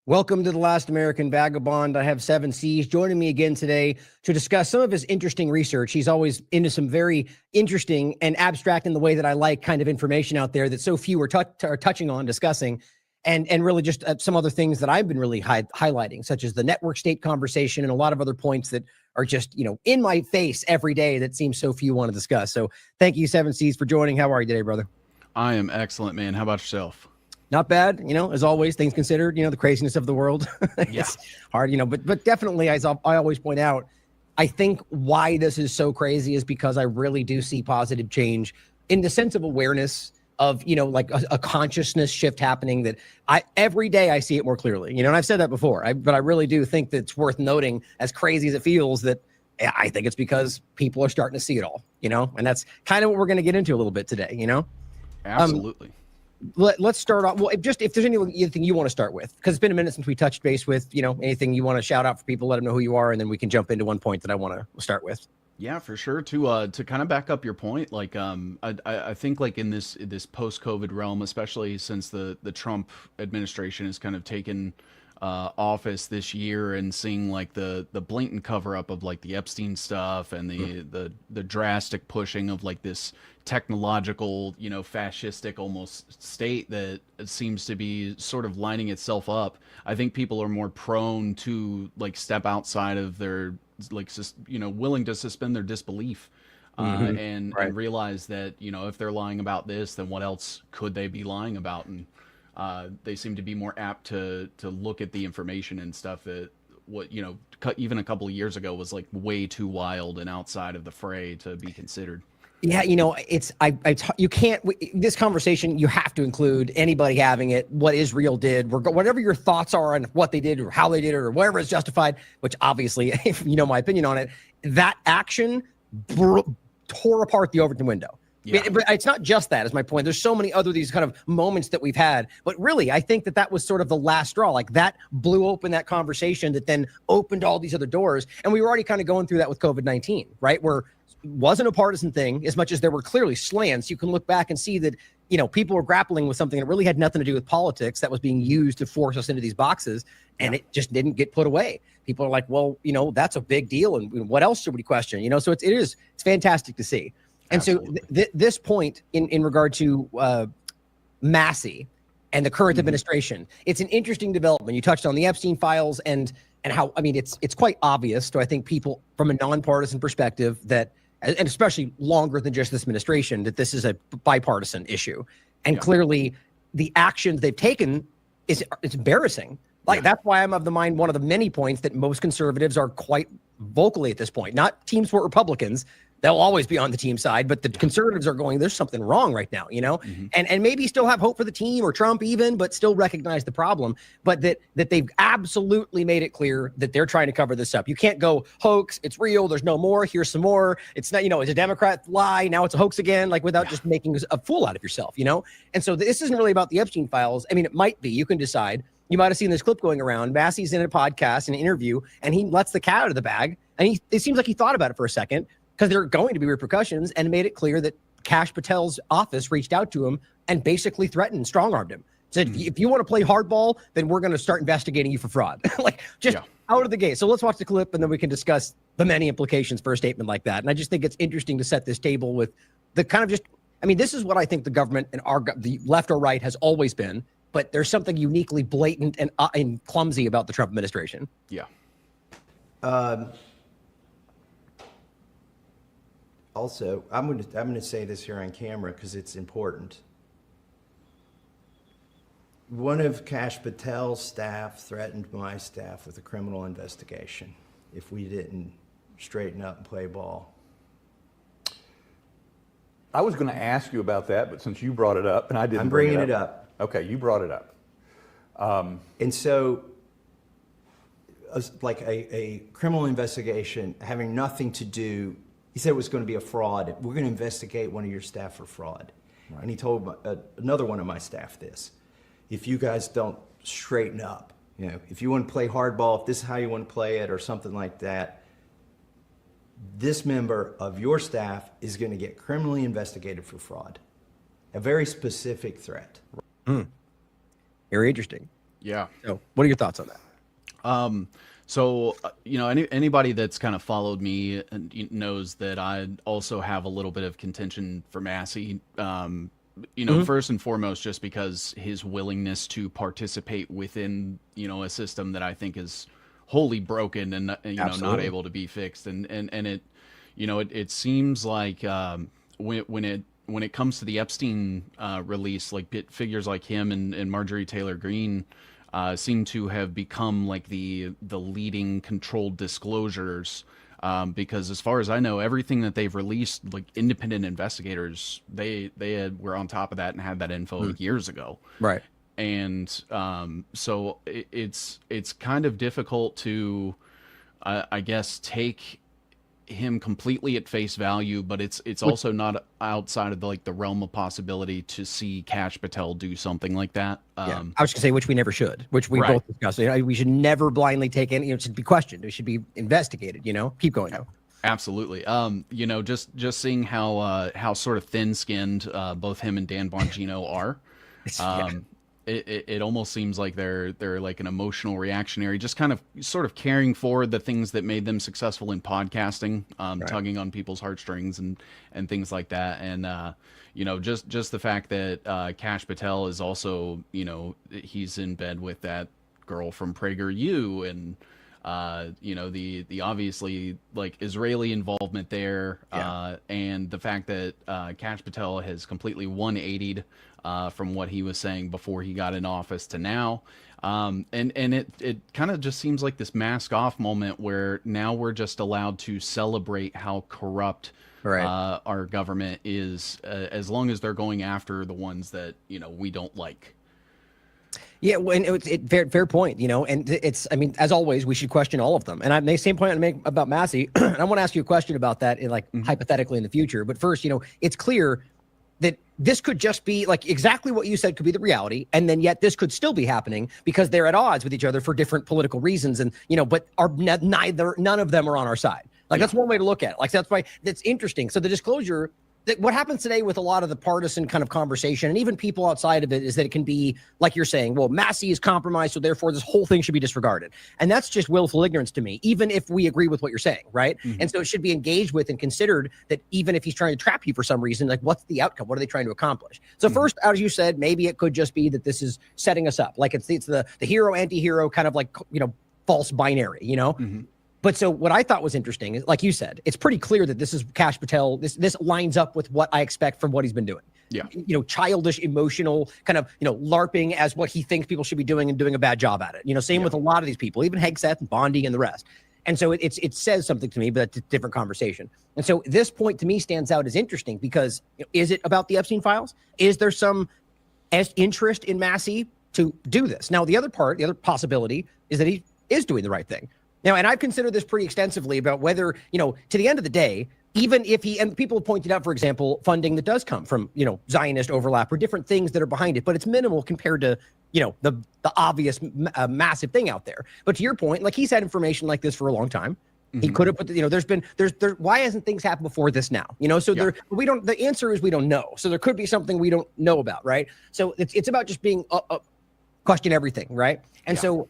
Welcome to the Last American Vagabond. I have 7C's joining me again today to discuss some of his interesting research. He's always into some very interesting and abstract in the way that I like kind of information out there that so few are touching on, discussing, and really just some other things that I've been really highlighting, such as the network state conversation and a lot of other points that are just, in my face every day that seems so few want to discuss. So thank you, 7C's, for joining. How are you today, brother? I am excellent, man. How about yourself? Not bad, as always, things considered, the craziness of the world. It's hard, but definitely, as I always point out, I think why this is so crazy is because I really do see positive change in the sense of awareness of, like a consciousness shift happening that every day I see it more clearly, and I've said that before, but I really do think that it's worth noting, as crazy as it feels, that I think it's because people are starting to see it all, and that's kind of what we're going to get into a little bit today, Absolutely. Let's start off. Well, just if there's anything you want to start with, because it's been a minute since we touched base with, anything you want to shout out for people, let them know who you are, and then we can jump into one point that I want to start with. Yeah, for sure. To kind of back up your point, like I think like in this post-COVID realm, especially since the Trump administration has kind of taken office this year, and seeing like the blatant cover up of like the Epstein stuff and the drastic pushing of like this technological, fascistic almost state that seems to be sort of lining itself up. I think people are more prone to like step outside of their willing to suspend their disbelief and realize that, if they're lying about this, then what else could they be lying about? And they seem to be more apt to look at the information and stuff that even a couple of years ago was like way too wild and outside of the fray to be considered. Yeah, you can't, this conversation, you have to include anybody having it, what Israel did, whatever your thoughts are on what they did or how they did it or whatever is justified, which obviously, if you know my opinion on it, that action tore apart the Overton window. Yeah. But it's not just that, is my point. There's so many other these kind of moments that we've had. But really, I think that was sort of the last straw. Like that blew open that conversation that then opened all these other doors. And we were already kind of going through that with COVID-19, right? Where it wasn't a partisan thing as much as there were clearly slants. You can look back and see that, people were grappling with something that really had nothing to do with politics that was being used to force us into these boxes. And it just didn't get put away. People are like, well, that's a big deal. And what else should we question? So it's fantastic to see. And Absolutely. So this point in regard to Massey and the current administration, it's an interesting development. You touched on the Epstein files and how, it's quite obvious to, I think, people from a nonpartisan perspective that, and especially longer than just this administration, that this is a bipartisan issue. And clearly the actions they've taken it's embarrassing. That's why I'm of the mind, one of the many points that most conservatives are quite vocally at this point, not Team Sport Republicans. They'll always be on the team side, but the conservatives are going, there's something wrong right now, and maybe still have hope for the team or Trump even, but still recognize the problem, but that they've absolutely made it clear that they're trying to cover this up. You can't go hoax. It's real. There's no more. Here's some more. It's not, it's a Democrat lie. Now it's a hoax again, without just making a fool out of yourself, And so this isn't really about the Epstein files. It might be, you can decide. You might've seen this clip going around. Massey's in a podcast, an interview, and he lets the cat out of the bag. And it seems like he thought about it for a second, because there are going to be repercussions, and made it clear that Kash Patel's office reached out to him and basically threatened, strong-armed him. Said, if you want to play hardball, then we're going to start investigating you for fraud. Out of the gate. So let's watch the clip, and then we can discuss the many implications for a statement like that. And I just think it's interesting to set this table with the kind of this is what I think the government and the left or right has always been, but there's something uniquely blatant and clumsy about the Trump administration. Yeah. Also, I'm going to say this here on camera because it's important. One of Kash Patel's staff threatened my staff with a criminal investigation if we didn't straighten up and play ball. I was going to ask you about that, but since you brought it up, and I didn't I'm bringing it up. Okay, you brought it up. And so, like a criminal investigation having nothing to do, he said it was going to be a fraud. We're going to investigate one of your staff for fraud. Right. And he told another one of my staff this. If you guys don't straighten up, if you want to play hardball, if this is how you want to play it or something like that, this member of your staff is going to get criminally investigated for fraud. A very specific threat. Very interesting. Yeah. So what are your thoughts on that? So, anybody that's kind of followed me and knows that I also have a little bit of contention for Massey. First and foremost, just because his willingness to participate within, a system that I think is wholly broken and not able to be fixed. And it seems like when it comes to the Epstein release, like figures like him and Marjorie Taylor Greene seem to have become like the leading controlled disclosures, because as far as I know, everything that they've released, like independent investigators, were on top of that and had that info years ago. Right. And so it's kind of difficult to, I guess, take him completely at face value, but it's also not outside of the realm of possibility to see Kash Patel do something like that. I was gonna say, which we never should, which we Right. both discussed. We should never blindly take any. It should be questioned. It should be investigated. Keep going. Absolutely. Just seeing how sort of thin-skinned both him and Dan Bongino are. It almost seems like they're like an emotional reactionary, just kind of sort of carrying forward the things that made them successful in podcasting, tugging on people's heartstrings and things like that. And just the fact that Kash Patel is also, he's in bed with that girl from PragerU, and the obviously like Israeli involvement there, and the fact that Kash Patel has completely 180'd from what he was saying before he got in office to now. And it kind of just seems like this mask off moment where now we're just allowed to celebrate how corrupt our government is, as long as they're going after the ones that, we don't like. Yeah, well, and fair point, and I mean, as always, we should question all of them. And the same point I make about Massey, and I want to ask you a question about that hypothetically in the future. But first, it's clear that this could just be like exactly what you said could be the reality. And then yet this could still be happening because they're at odds with each other for different political reasons. And, but none of them are on our side. Like, that's one way to look at it. Like, that's why that's interesting. So the disclosure, that what happens today with a lot of the partisan kind of conversation and even people outside of it is that it can be like you're saying, well, Massey is compromised, so therefore this whole thing should be disregarded. And that's just willful ignorance to me, even if we agree with what you're saying, right? And so it should be engaged with and considered that even if he's trying to trap you for some reason, like what's the outcome? What are they trying to accomplish? So first, as you said, maybe it could just be that this is setting us up. Like it's the hero, anti-hero kind of like, false binary, But so what I thought was interesting is, like you said, it's pretty clear that this is Kash Patel. This lines up with what I expect from what he's been doing. Yeah. Childish, emotional, kind of, LARPing as what he thinks people should be doing and doing a bad job at it. Same with a lot of these people, even Hegseth and Bondi and the rest. And so it says something to me, but it's a different conversation. And so this point to me stands out as interesting because is it about the Epstein files? Is there some interest in Massey to do this? Now, the other possibility is that he is doing the right thing. Now, and I've considered this pretty extensively about whether, to the end of the day, even if and people have pointed out, for example, funding that does come from, Zionist overlap or different things that are behind it, but it's minimal compared to, the obvious massive thing out there. But to your point, like he's had information like this for a long time. He could have put, why hasn't things happened before this now? So the answer is we don't know. So there could be something we don't know about, right? So it's about just being question everything, right? And so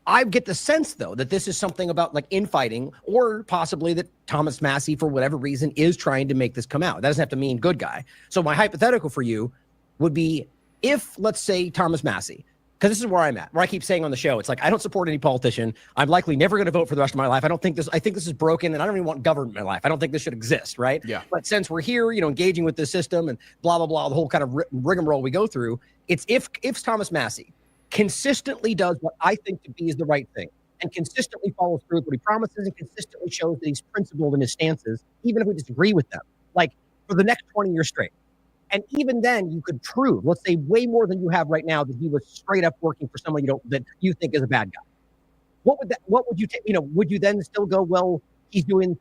I get the sense, though, that this is something about like infighting or possibly that Thomas Massey, for whatever reason, is trying to make this come out. That doesn't have to mean good guy. So my hypothetical for you would be if, let's say, Thomas Massey, because this is where I'm at, where I keep saying on the show, it's like, I don't support any politician. I'm likely never going to vote for the rest of my life. I think this is broken and I don't even want government in my life. I don't think this should exist, right? Yeah. But since we're here, engaging with this system and blah, blah, blah, the whole kind of rigmarole we go through, it's if Thomas Massey consistently does what I think to be is the right thing and consistently follows through with what he promises and consistently shows that he's principled in his stances, even if we disagree with them, like for the next 20 years straight. And even then you could prove, let's say way more than you have right now, that he was straight up working for someone that you think is a bad guy. What would you take? Would you then still go, well, he's doing,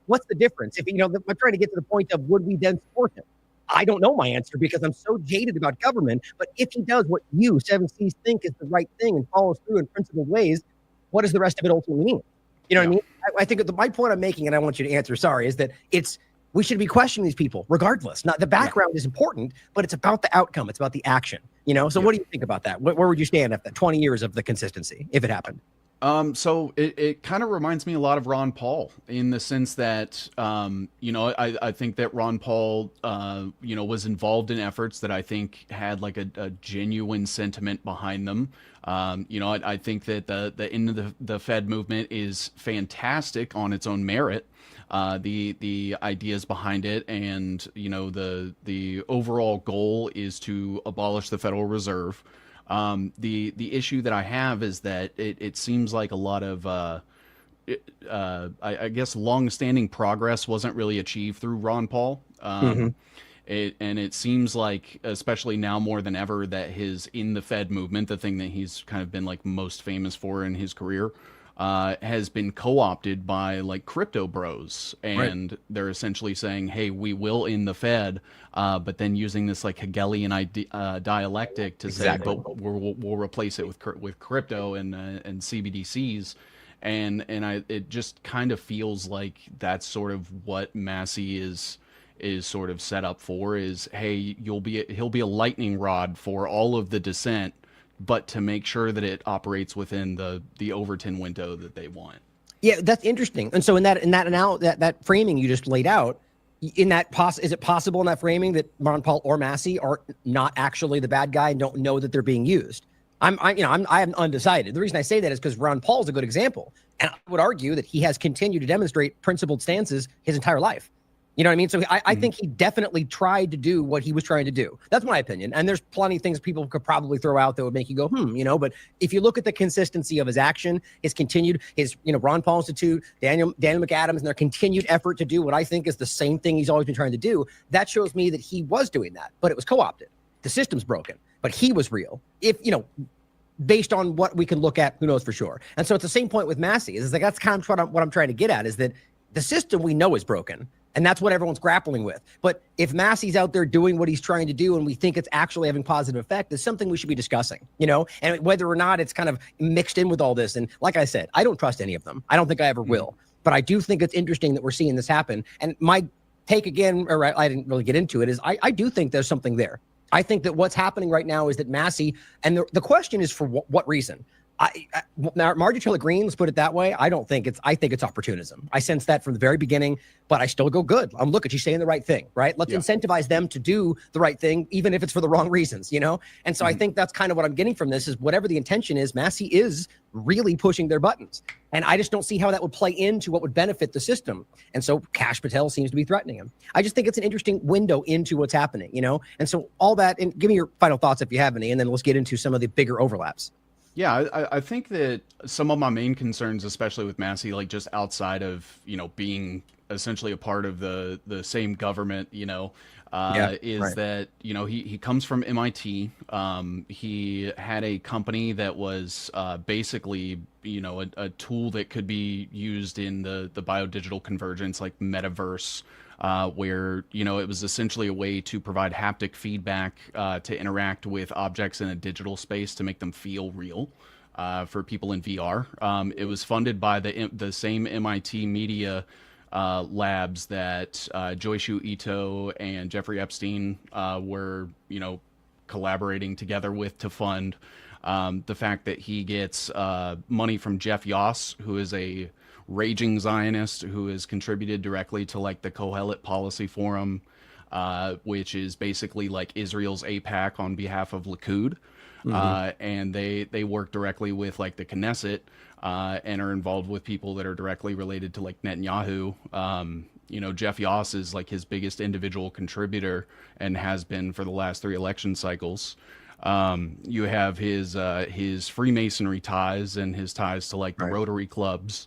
what's the difference? If, I'm trying to get to the point of, would we then support him? I don't know my answer because I'm so jaded about government. But if he does what you, 7Cs, think is the right thing and follows through in principled ways, what does the rest of it ultimately mean? What I mean? I think my point I'm making, and I want you to answer, is that we should be questioning these people regardless. Not the background is important, but it's about the outcome. It's about the action. You know, so what do you think about that? Where would you stand after 20 years of the consistency if it happened? So it kind of reminds me a lot of Ron Paul in the sense that, I think that Ron Paul, was involved in efforts that I think had like a genuine sentiment behind them. I think that the end of the Fed movement is fantastic on its own merit. The ideas behind it, and the overall goal is to abolish the Federal Reserve. The issue that I have is that it seems like a lot of I guess long-standing progress wasn't really achieved through Ron Paul. It seems like, especially now more than ever, that his in the Fed movement, the thing that he's kind of been like most famous for in his career, has been co-opted by like crypto bros, and they're essentially saying, "Hey, we will in the Fed," but then using this like Hegelian dialectic to say, "But we'll replace it with crypto and CBDCs," and it just kind of feels like that's sort of what Massey is sort of set up for. Is, hey, he'll be a lightning rod for all of the dissent, but to make sure that it operates within the Overton window that they want. Yeah, that's interesting. And so in that framing you just laid out, is it possible in that framing that Ron Paul or Massey are not actually the bad guy and don't know that they're being used? I'm undecided. The reason I say that is because Ron Paul is a good example, and I would argue that he has continued to demonstrate principled stances his entire life. You know what I mean? So I think he definitely tried to do what he was trying to do. That's my opinion. And there's plenty of things people could probably throw out that would make you go, but if you look at the consistency of his action, his Ron Paul Institute, Daniel McAdams, and their continued effort to do what I think is the same thing he's always been trying to do, that shows me that he was doing that, but it was co-opted. The system's broken, but he was real. Based on what we can look at, who knows for sure. And so it's the same point with Massey. It's like, that's kind of what I'm trying to get at, is that the system we know is broken. And that's what everyone's grappling with. But if Massey's out there doing what he's trying to do and we think it's actually having positive effect, it's something we should be discussing, and whether or not it's kind of mixed in with all this. And like I said, I don't trust any of them. I don't think I ever will. But I do think it's interesting that we're seeing this happen. And my take again, or I didn't really get into it, is I do think there's something there. I think that what's happening right now is that Massey, and the question is for what reason? Marjorie Taylor Greene, let's put it that way. I think it's opportunism. I sense that from the very beginning, but I still go, good. Look at you saying the right thing, right? Let's incentivize them to do the right thing, even if it's for the wrong reasons, And so I think that's kind of what I'm getting from this, is whatever the intention is, Massey is really pushing their buttons. And I just don't see how that would play into what would benefit the system. And so Kash Patel seems to be threatening him. I just think it's an interesting window into what's happening, And so all that, and give me your final thoughts if you have any, and then let's get into some of the bigger overlaps. Yeah, I think that some of my main concerns, especially with Massey, like just outside of, being essentially a part of the same government, that, he comes from MIT. He had a company that was basically, a tool that could be used in the biodigital convergence, like metaverse, where, it was essentially a way to provide haptic feedback to interact with objects in a digital space to make them feel real for people in VR. It was funded by the same MIT media labs that Joishu Ito and Jeffrey Epstein were, collaborating together with to fund. The fact that he gets money from Jeff Yoss, who is a raging Zionist who has contributed directly to like the Kohelet Policy Forum, which is basically like Israel's AIPAC on behalf of Likud. And they work directly with like the Knesset and are involved with people that are directly related to like Netanyahu. Jeff Yoss is like his biggest individual contributor and has been for the last 3 election cycles. You have his Freemasonry ties and his ties to like the Rotary clubs.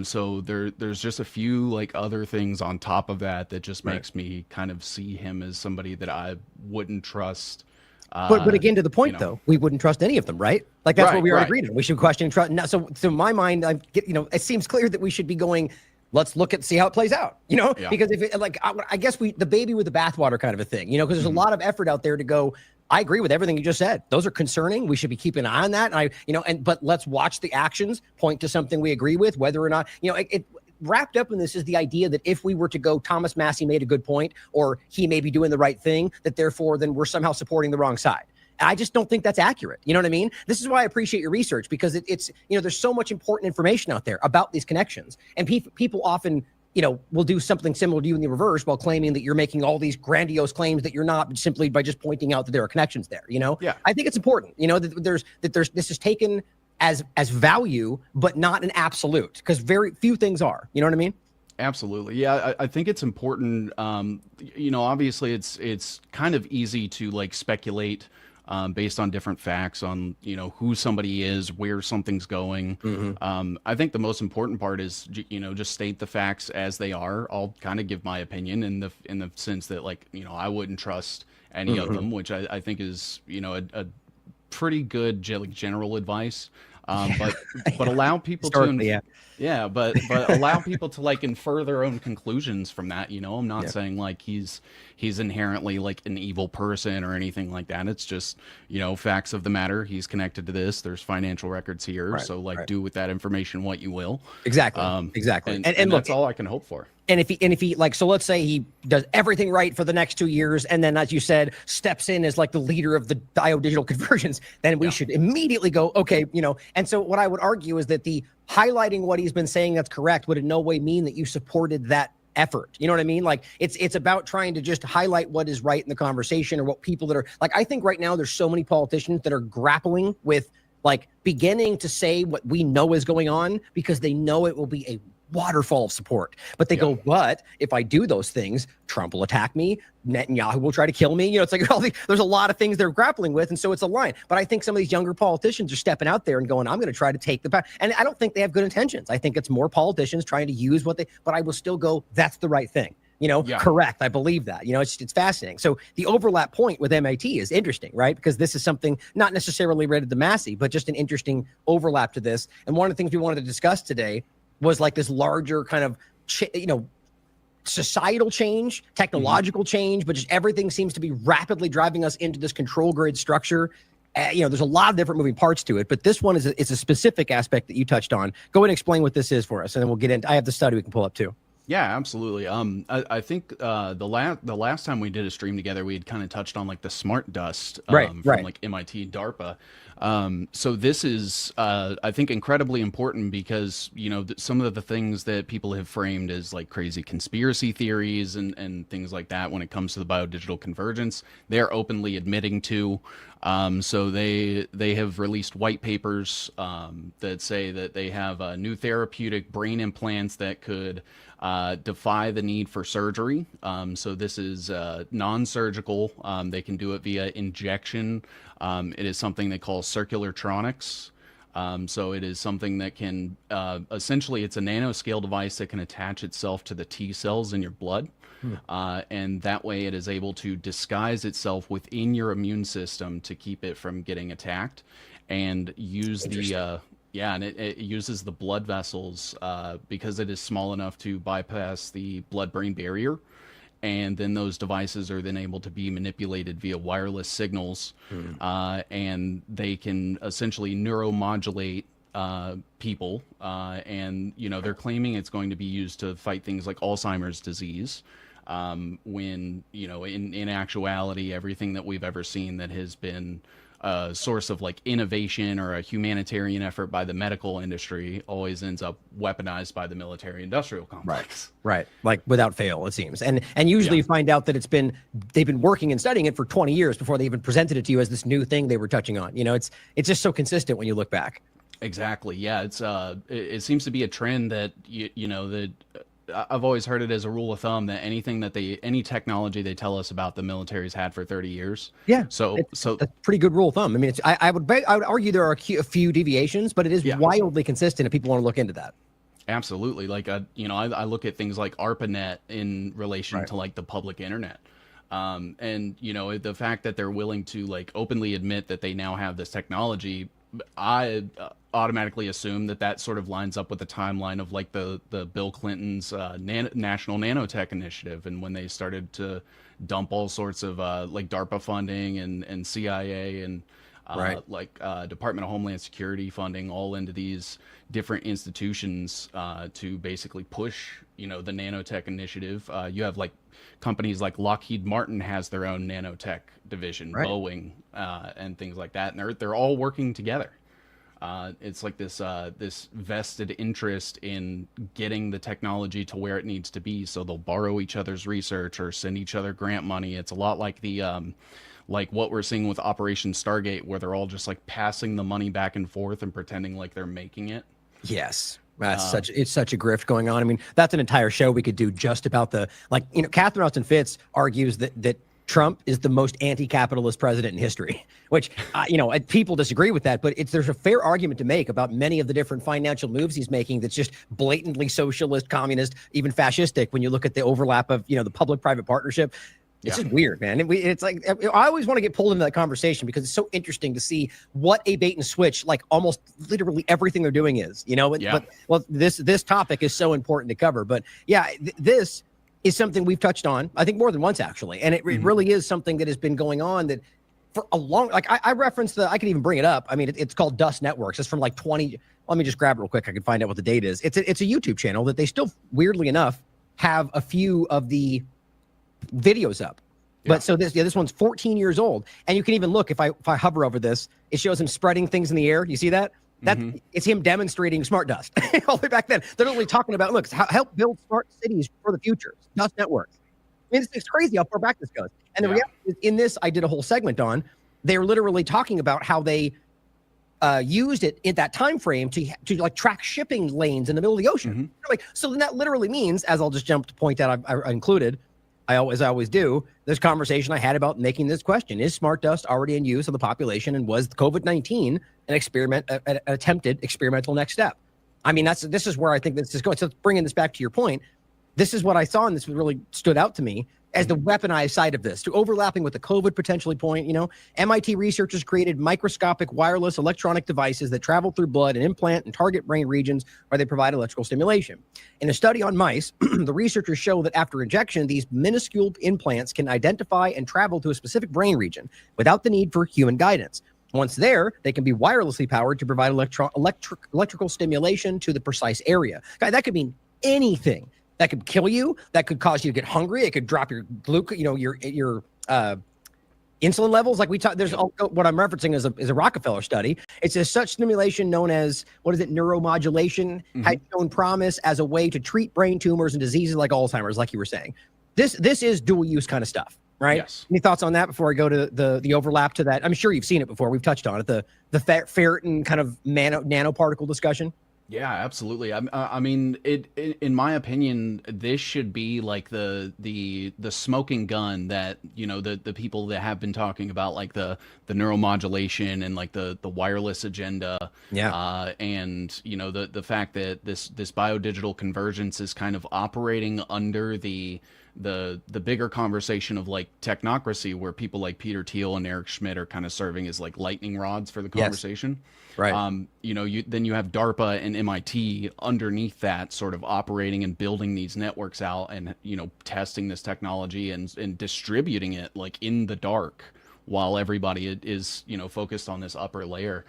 So there's just a few like other things on top of that just makes me kind of see him as somebody that I wouldn't trust. But again, to the point though, we wouldn't trust any of them, right? Like that's what we already agreed on. We should question and trust. Now, so in my mind, it seems clear that we should be going, let's look see how it plays out, because if it, like, I guess the baby with the bathwater kind of a thing, because there's a lot of effort out there to go, I agree with everything you just said. Those are concerning. We should be keeping an eye on that. And but let's watch the actions point to something we agree with, whether or not, it wrapped up in this is the idea that if we were to go, Thomas Massey made a good point, or he may be doing the right thing, that therefore then we're somehow supporting the wrong side. I just don't think that's accurate. You know what I mean? This is why I appreciate your research, because it's, there's so much important information out there about these connections. And people often, will do something similar to you in the reverse while claiming that you're making all these grandiose claims that you're not, simply by just pointing out that there are connections there. Yeah. I think it's important, that this is taken as value, but not an absolute, because very few things are. You know what I mean? Absolutely. Yeah, I think it's important. Obviously it's kind of easy to like speculate based on different facts on, who somebody is, where something's going. I think the most important part is, just state the facts as they are. I'll kind of give my opinion in the sense that, like, I wouldn't trust any of them, which I think is, a pretty good general advice. But allow people to, but allow people to like infer their own conclusions from that. I'm not saying like he's inherently like an evil person or anything like that. It's just, facts of the matter. He's connected to this. There's financial records here. So like do with that information what you will. Exactly. And look, that's all I can hope for. And if he like, so let's say he does everything right for the next 2 years, and then, as you said, steps in as like the leader of the digital conversions, then we should immediately go, okay, And so what I would argue is that the highlighting what he's been saying that's correct would in no way mean that you supported that effort. You know what I mean? Like it's about trying to just highlight what is right in the conversation, or what people that are like, I think right now there's so many politicians that are grappling with like beginning to say what we know is going on, because they know it will be a waterfall of support. But they go, but if I do those things, Trump will attack me, Netanyahu will try to kill me. It's like there's a lot of things they're grappling with. And so it's a line. But I think some of these younger politicians are stepping out there and going, I'm going to try to take the power. And I don't think they have good intentions. I think it's more politicians trying to use but I will still go, that's the right thing. Correct. I believe that. It's fascinating. So the overlap point with MIT is interesting, right? Because this is something not necessarily related to Massey, but just an interesting overlap to this. And one of the things we wanted to discuss today was like this larger kind of, societal change, technological change, but just everything seems to be rapidly driving us into this control grid structure. There's a lot of different moving parts to it, but this one is a specific aspect that you touched on. Go ahead and explain what this is for us, and then we'll get into. I have the study we can pull up too. Yeah, absolutely. I think the last time we did a stream together, we had kind of touched on like the smart dust from like MIT and DARPA. So this is, I think, incredibly important because, some of the things that people have framed as like crazy conspiracy theories and things like that when it comes to the biodigital convergence, they're openly admitting to. So they have released white papers that say that they have new therapeutic brain implants that could defy the need for surgery. So this is non-surgical. They can do it via injection. It is something they call circulartronics. So it is something that can essentially, it's a nanoscale device that can attach itself to the T cells in your blood. And that way it is able to disguise itself within your immune system to keep it from getting attacked, and use it uses the blood vessels because it is small enough to bypass the blood-brain barrier. And then those devices are then able to be manipulated via wireless signals, and they can essentially neuromodulate people. And, they're claiming it's going to be used to fight things like Alzheimer's disease. When, in actuality, everything that we've ever seen that has been a source of like innovation or a humanitarian effort by the medical industry always ends up weaponized by the military industrial complex. Right. Like without fail, it seems. And usually you find out that they've been working and studying it for 20 years before they even presented it to you as this new thing they were touching on. It's just so consistent when you look back. Exactly. Yeah. It's it seems to be a trend that that I've always heard it as a rule of thumb that any technology they tell us about the military's had for 30 years. Yeah. So that's a pretty good rule of thumb. I mean, I would argue there are a few deviations, but it is wildly consistent if people want to look into that. Absolutely. Like, I look at things like ARPANET in relation to like the public internet. And the fact that they're willing to like openly admit that they now have this technology, I automatically assume that sort of lines up with the timeline of like the Bill Clinton's national nanotech initiative, and when they started to dump all sorts of like DARPA funding and CIA and like Department of Homeland Security funding all into these different institutions to basically push, the nanotech initiative. You have like companies like Lockheed Martin has their own nanotech division, Right. Boeing, and things like that, and they're all working together. It's like this vested interest in getting the technology to where it needs to be, so they'll borrow each other's research or send each other grant money. It's a lot like the like what we're seeing with Operation Stargate, where they're all just like passing the money back and forth and pretending like they're making it. Yes. It's such a grift going on. I mean, that's an entire show we could do just about Catherine Austin Fitts argues that Trump is the most anti-capitalist president in history, which, people disagree with that, but there's a fair argument to make about many of the different financial moves he's making that's just blatantly socialist, communist, even fascistic when you look at the overlap of, the public-private partnership. It's just weird, man. It's like, I always want to get pulled into that conversation because it's so interesting to see what a bait and switch, like almost literally everything they're doing is, But this topic is so important to cover. But yeah, this is something we've touched on, I think more than once actually. And it really is something that has been going on that for a long, like I referenced I can even bring it up. I mean, it's called Dust Networks. It's from like 20, let me just grab it real quick. I can find out what the date is. It's a YouTube channel that they still, weirdly enough, have a few of the videos up. But so this one's 14 years old. And you can even look, if I hover over this, it shows him spreading things in the air. You see that? It's him demonstrating smart dust. All the way back then, they're literally talking about, look, help build smart cities for the future. Dust networks. I mean, it's crazy how far back this goes. And the reality is, in this, I did a whole segment on, they're literally talking about how they used it in that time frame to like track shipping lanes in the middle of the ocean. So then that literally means, as I'll just jump to point out, I included, I always do, this conversation I had about making this question: is smart dust already in use of the population, and was COVID-19 an attempted experimental next step? I mean, this is where I think this is going. So bringing this back to your point, this is what I saw, and this really stood out to me as the weaponized side of this, to overlapping with the COVID potentially point. MIT researchers created microscopic wireless electronic devices that travel through blood and implant and target brain regions where they provide electrical stimulation. In a study on mice, the researchers show that after injection, these minuscule implants can identify and travel to a specific brain region without the need for human guidance. Once there, they can be wirelessly powered to provide electrical stimulation to the precise area. That could mean anything. That could kill you. That could cause you to get hungry. It could drop your glucose, your insulin levels. Like there's what I'm referencing is a Rockefeller study. It says such stimulation, known as neuromodulation, has shown promise as a way to treat brain tumors and diseases like Alzheimer's, like you were saying. This is dual use kind of stuff, right? Yes. Any thoughts on that before I go to the overlap to that? I'm sure you've seen it before. We've touched on it. The ferritin kind of nanoparticle discussion. Yeah, absolutely. I mean, in my opinion, this should be like the smoking gun that, the people that have been talking about like the neuromodulation and like the wireless agenda. Yeah. And, the fact that this biodigital convergence is kind of operating under the bigger conversation of like technocracy, where people like Peter Thiel and Eric Schmidt are kind of serving as like lightning rods for the conversation. Yes. Right. Then you have DARPA and MIT underneath that, sort of operating and building these networks out and, testing this technology and distributing it like in the dark while everybody is, focused on this upper layer.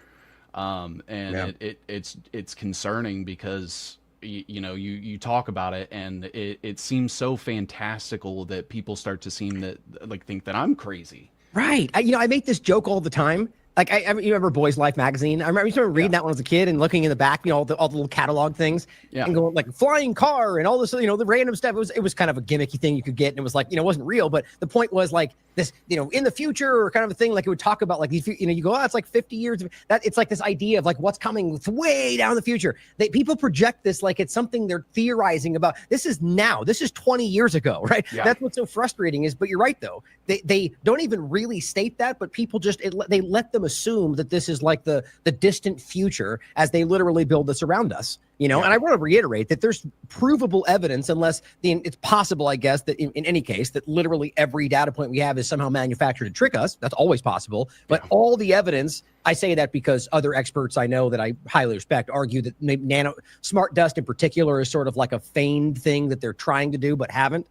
It's concerning because, you talk about it and it seems so fantastical that people start to think that I'm crazy. Right. I make this joke all the time. Like you remember Boys Life magazine? I remember reading that one as a kid and looking in the back, all the little catalog things, and going like flying car and all this, the random stuff. It was kind of a gimmicky thing you could get, and it was like, it wasn't real, but the point was like this, in the future, or kind of a thing, like it would talk about like these, you go, oh, it's like 50 years of that. It's like this idea of like what's coming way down in the future. People project this like it's something they're theorizing about. This is now. This is 20 years ago, right? Yeah. That's what's so frustrating is, but you're right though. They don't even really state that, but people just they let them assume that this is like the distant future as they literally build this around us. And I want to reiterate that there's provable evidence, unless it's possible, I guess, that in any case, that literally every data point we have is somehow manufactured to trick us. That's always possible. But all the evidence, I say that because other experts I know that I highly respect argue that smart dust in particular is sort of like a feigned thing that they're trying to do but haven't.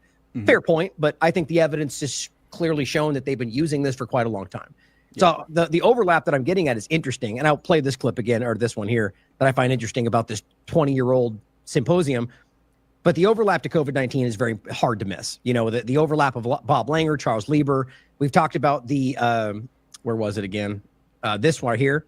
Fair point. But I think the evidence is clearly shown that they've been using this for quite a long time. So the overlap that I'm getting at is interesting. And I'll play this clip again, or this one here, that I find interesting about this 20-year-old symposium. But the overlap to COVID-19 is very hard to miss. You know, the overlap of Bob Langer, Charles Lieber. We've talked about the, where was it again? This one here.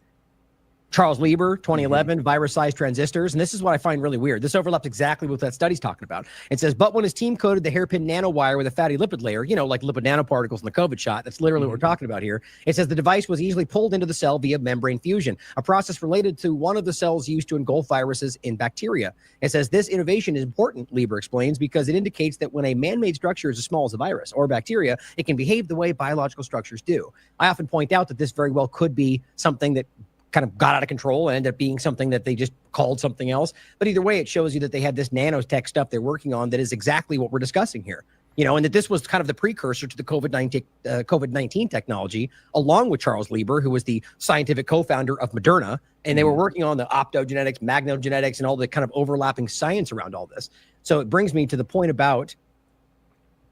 Charles Lieber, 2011, virus-sized transistors. And this is what I find really weird. This overlaps exactly with what that study's talking about. It says, but when his team coated the hairpin nanowire with a fatty lipid layer, you know, like lipid nanoparticles in the COVID shot, that's literally what we're talking about here. It says the device was easily pulled into the cell via membrane fusion, a process related to one of the cells used to engulf viruses in bacteria. It says this innovation is important, Lieber explains, because it indicates that when a man-made structure is as small as a virus or bacteria, it can behave the way biological structures do. I often point out that this very well could be something that kind of got out of control and ended up being something that they just called something else. But either way, it shows you that they had this nanotech stuff they're working on that is exactly what we're discussing here. You know, and that this was kind of the precursor to the COVID-19 technology, along with Charles Lieber, who was the scientific co-founder of Moderna. And they were working on the optogenetics, magnogenetics, and all the kind of overlapping science around all this. So it brings me to the point about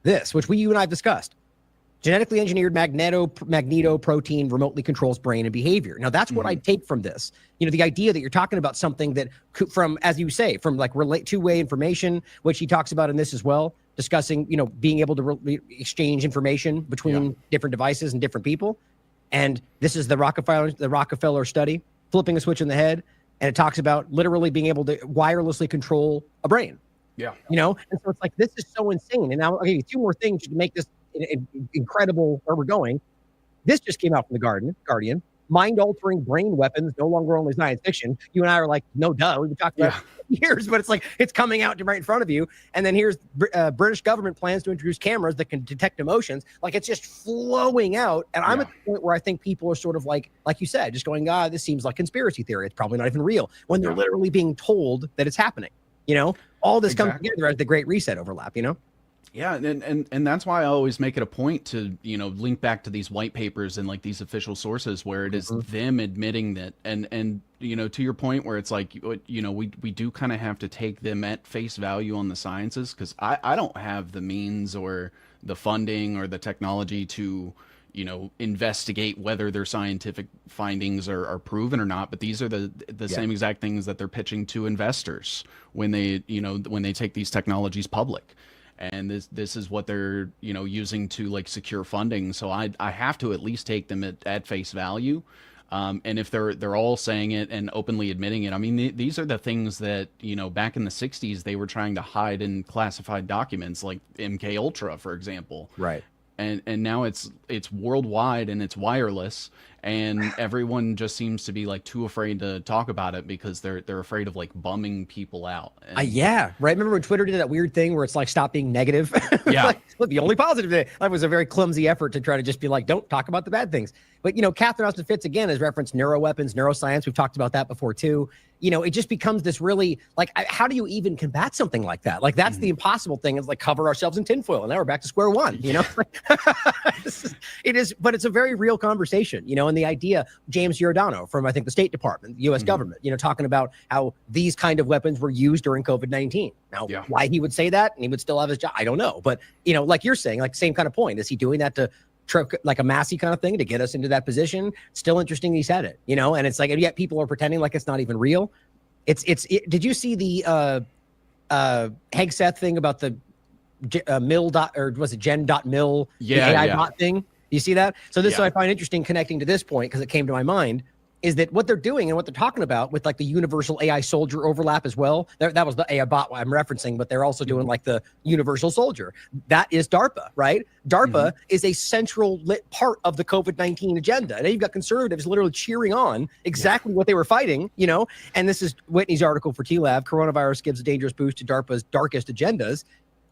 this, which you and I have discussed. Genetically engineered magnetoprotein remotely controls brain and behavior. Now, that's what I take from this. You know, the idea that you're talking about something that could, from, as you say, from like two-way information, which he talks about in this as well, discussing, you know, being able to exchange information between different devices and different people. And this is the Rockefeller study, flipping a switch in the head. And it talks about literally being able to wirelessly control a brain. Yeah. You know, and so it's like, this is so insane. And now I'll give you two more things to make this incredible where we're going. This just came out from the Guardian. Mind-altering brain weapons, no longer only science fiction. You and I are like, no duh, we've been talking about it for years, but it's like, it's coming out right in front of you. And then here's British government plans to introduce cameras that can detect emotions. Like, it's just flowing out. And I'm at the point where I think people are sort of like you said, just going, this seems like conspiracy theory. It's probably not even real, when they're literally being told that it's happening. You know, all this comes together as the Great Reset overlap, you know? Yeah, and that's why I always make it a point to, you know, link back to these white papers and like these official sources where it is them admitting that, and you know, to your point where it's like, you know, we do kind of have to take them at face value on the sciences, because I don't have the means or the funding or the technology to, you know, investigate whether their scientific findings are proven or not. But these are the same exact things that they're pitching to investors when they, you know, when they take these technologies public. And this is what they're, you know, using to like secure funding. So I have to at least take them at face value. And if they're all saying it and openly admitting it, I mean, these are the things that, you know, back in the 60s, they were trying to hide in classified documents like MK Ultra, for example. Right. And now it's worldwide and it's wireless, and everyone just seems to be like too afraid to talk about it because they're afraid of like bumming people out. And, yeah, right. Remember when Twitter did that weird thing where it's like, stop being negative? Yeah. Like, look, the only positive thing. That was a very clumsy effort to try to just be like, don't talk about the bad things. But, you know, Catherine Austin Fitts, again, has referenced neuroweapons, neuroscience. We've talked about that before, too. You know, it just becomes this really, like, how do you even combat something like that? Like, that's the impossible thing, is like cover ourselves in tinfoil. And now we're back to square one, you know? It is, but it's a very real conversation, you know, and the idea, James Giordano from, I think, the State Department, the U.S. government, you know, talking about how these kind of weapons were used during COVID-19. Now, why he would say that and he would still have his job, I don't know. But, you know, like you're saying, like, same kind of point. Is he doing that to like a Massey kind of thing to get us into that position? Still interesting he said it, you know, and it's like, and yet people are pretending like it's not even real. Did you see the Hegseth thing about the mill dot, or was it gen.mil, the AI bot thing? Do you see that? So this is what I find interesting, connecting to this point, because it came to my mind, is that what they're doing and what they're talking about with like the universal AI soldier overlap as well. That was the AI bot I'm referencing, but they're also doing like the universal soldier. That is DARPA, right? DARPA is a central part of the COVID-19 agenda. And then you've got conservatives literally cheering on exactly what they were fighting, you know? And this is Whitney's article for TLAV, coronavirus gives a dangerous boost to DARPA's darkest agendas.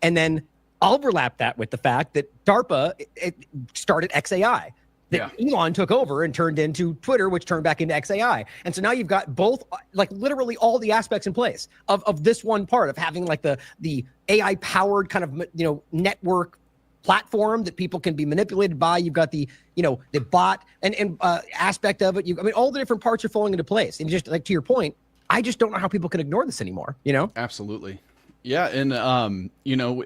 And then overlap that with the fact that DARPA it started XAI. That Elon took over and turned into Twitter, which turned back into XAI. And so now you've got both, like literally all the aspects in place of this one part of having like the AI powered kind of, you know, network platform that people can be manipulated by. You've got the, you know, the bot and aspect of it. I mean, all the different parts are falling into place. And just like to your point, I just don't know how people can ignore this anymore, you know? Absolutely. Yeah, and you know,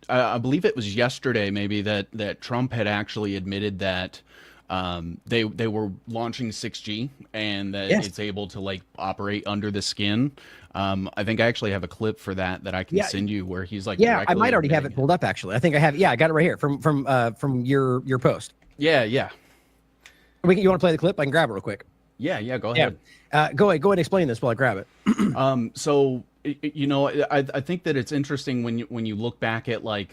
I believe it was yesterday maybe that Trump had actually admitted that they were launching 6G, and that Yes. it's able to like operate under the skin. I think I actually have a clip for that I can send you where he's like, Yeah, I directly might already have it admitting pulled up actually. I think I have. Yeah, I got it right here from your post. Yeah, You want to play the clip? I can grab it real quick. yeah. Go ahead. Go ahead and explain this while I grab it. So you know, I think that it's interesting when you look back at like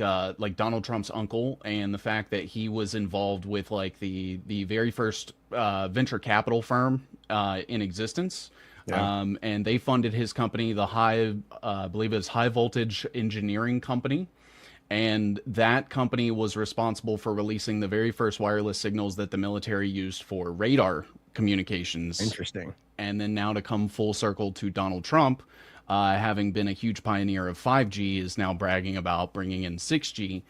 Donald Trump's uncle and the fact that he was involved with like the very first venture capital firm in existence. Yeah. And they funded his company, I believe it was High Voltage Engineering Company. And that company was responsible for releasing the very first wireless signals that the military used for radar communications. Interesting. And then now to come full circle to Donald Trump, having been a huge pioneer of 5G, is now bragging about bringing in 6G.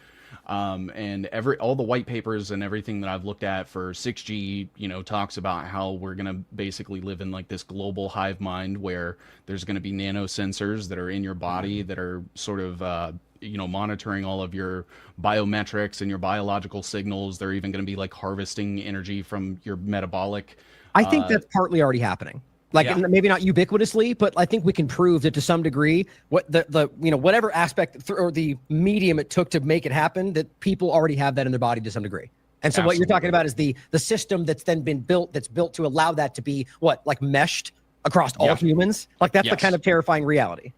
And all the white papers and everything that I've looked at for 6G, you know, talks about how we're going to basically live in like this global hive mind where there's going to be nano sensors that are in your body that are sort of, you know, monitoring all of your biometrics and your biological signals. They're even going to be like harvesting energy from your metabolic. I think that's partly already happening. Like maybe not ubiquitously, but I think we can prove that to some degree, what the you know, whatever aspect or the medium it took to make it happen, that people already have that in their body to some degree. And so what you're talking about is the system that's then been built, that's built to allow that to be like meshed across all humans. Like that's the kind of terrifying reality.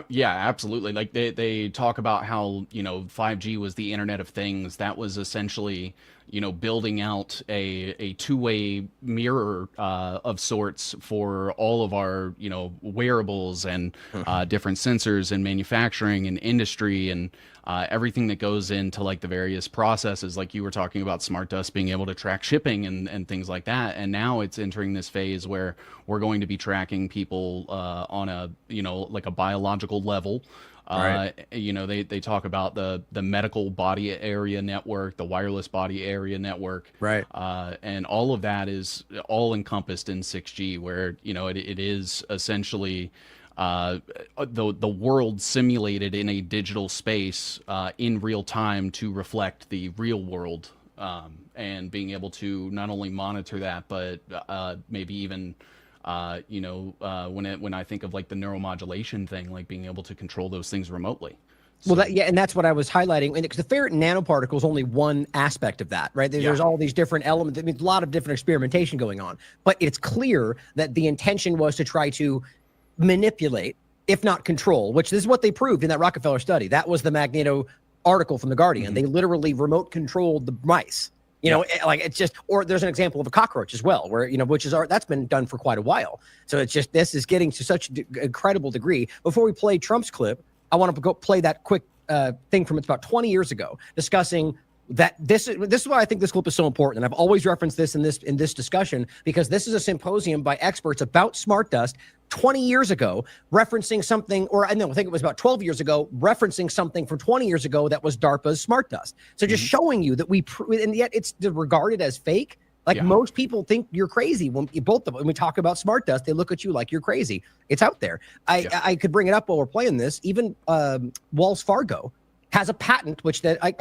Yeah, absolutely. Like they talk about how, you know, 5G was the Internet of Things. That was essentially, you know, building out a two-way mirror of sorts for all of our, you know, wearables and different sensors and manufacturing and industry and everything that goes into like the various processes. Like you were talking about smart dust being able to track shipping and things like that. And now it's entering this phase where we're going to be tracking people on a, you know, like a biological level. Right. You know, they talk about the medical body area network, the wireless body area network, Right. and all of that is all encompassed in 6G, where, you know, it is essentially the world simulated in a digital space in real time to reflect the real world, and being able to not only monitor that, but maybe even you know, when I think of like the neuromodulation thing, like being able to control those things remotely. So, Well, and that's what I was highlighting, because the ferrite nanoparticle is only one aspect of that, right? There's all these different elements. I mean, a lot of different experimentation going on, but it's clear that the intention was to try to manipulate, if not control, which is what they proved in that Rockefeller study. That was the Magneto article from The Guardian. They literally remote controlled the mice. You know, like it's just, or there's an example of a cockroach as well, where, you know, that's been done for quite a while. So it's just, this is getting to such an incredible degree. Before we play Trump's clip, I want to go play that quick thing from, it's about 20 years ago, discussing that this is why I think this clip is so important. And I've always referenced this in this discussion, because this is a symposium by experts about smart dust 20 years ago, referencing something, or I think it was about 12 years ago, referencing something from 20 years ago that was DARPA's smart dust. So just showing you that and yet it's regarded as fake. Like most people think you're crazy. When we talk about smart dust, they look at you like you're crazy. It's out there. I could bring it up while we're playing this. Even Wells Fargo has a patent, which I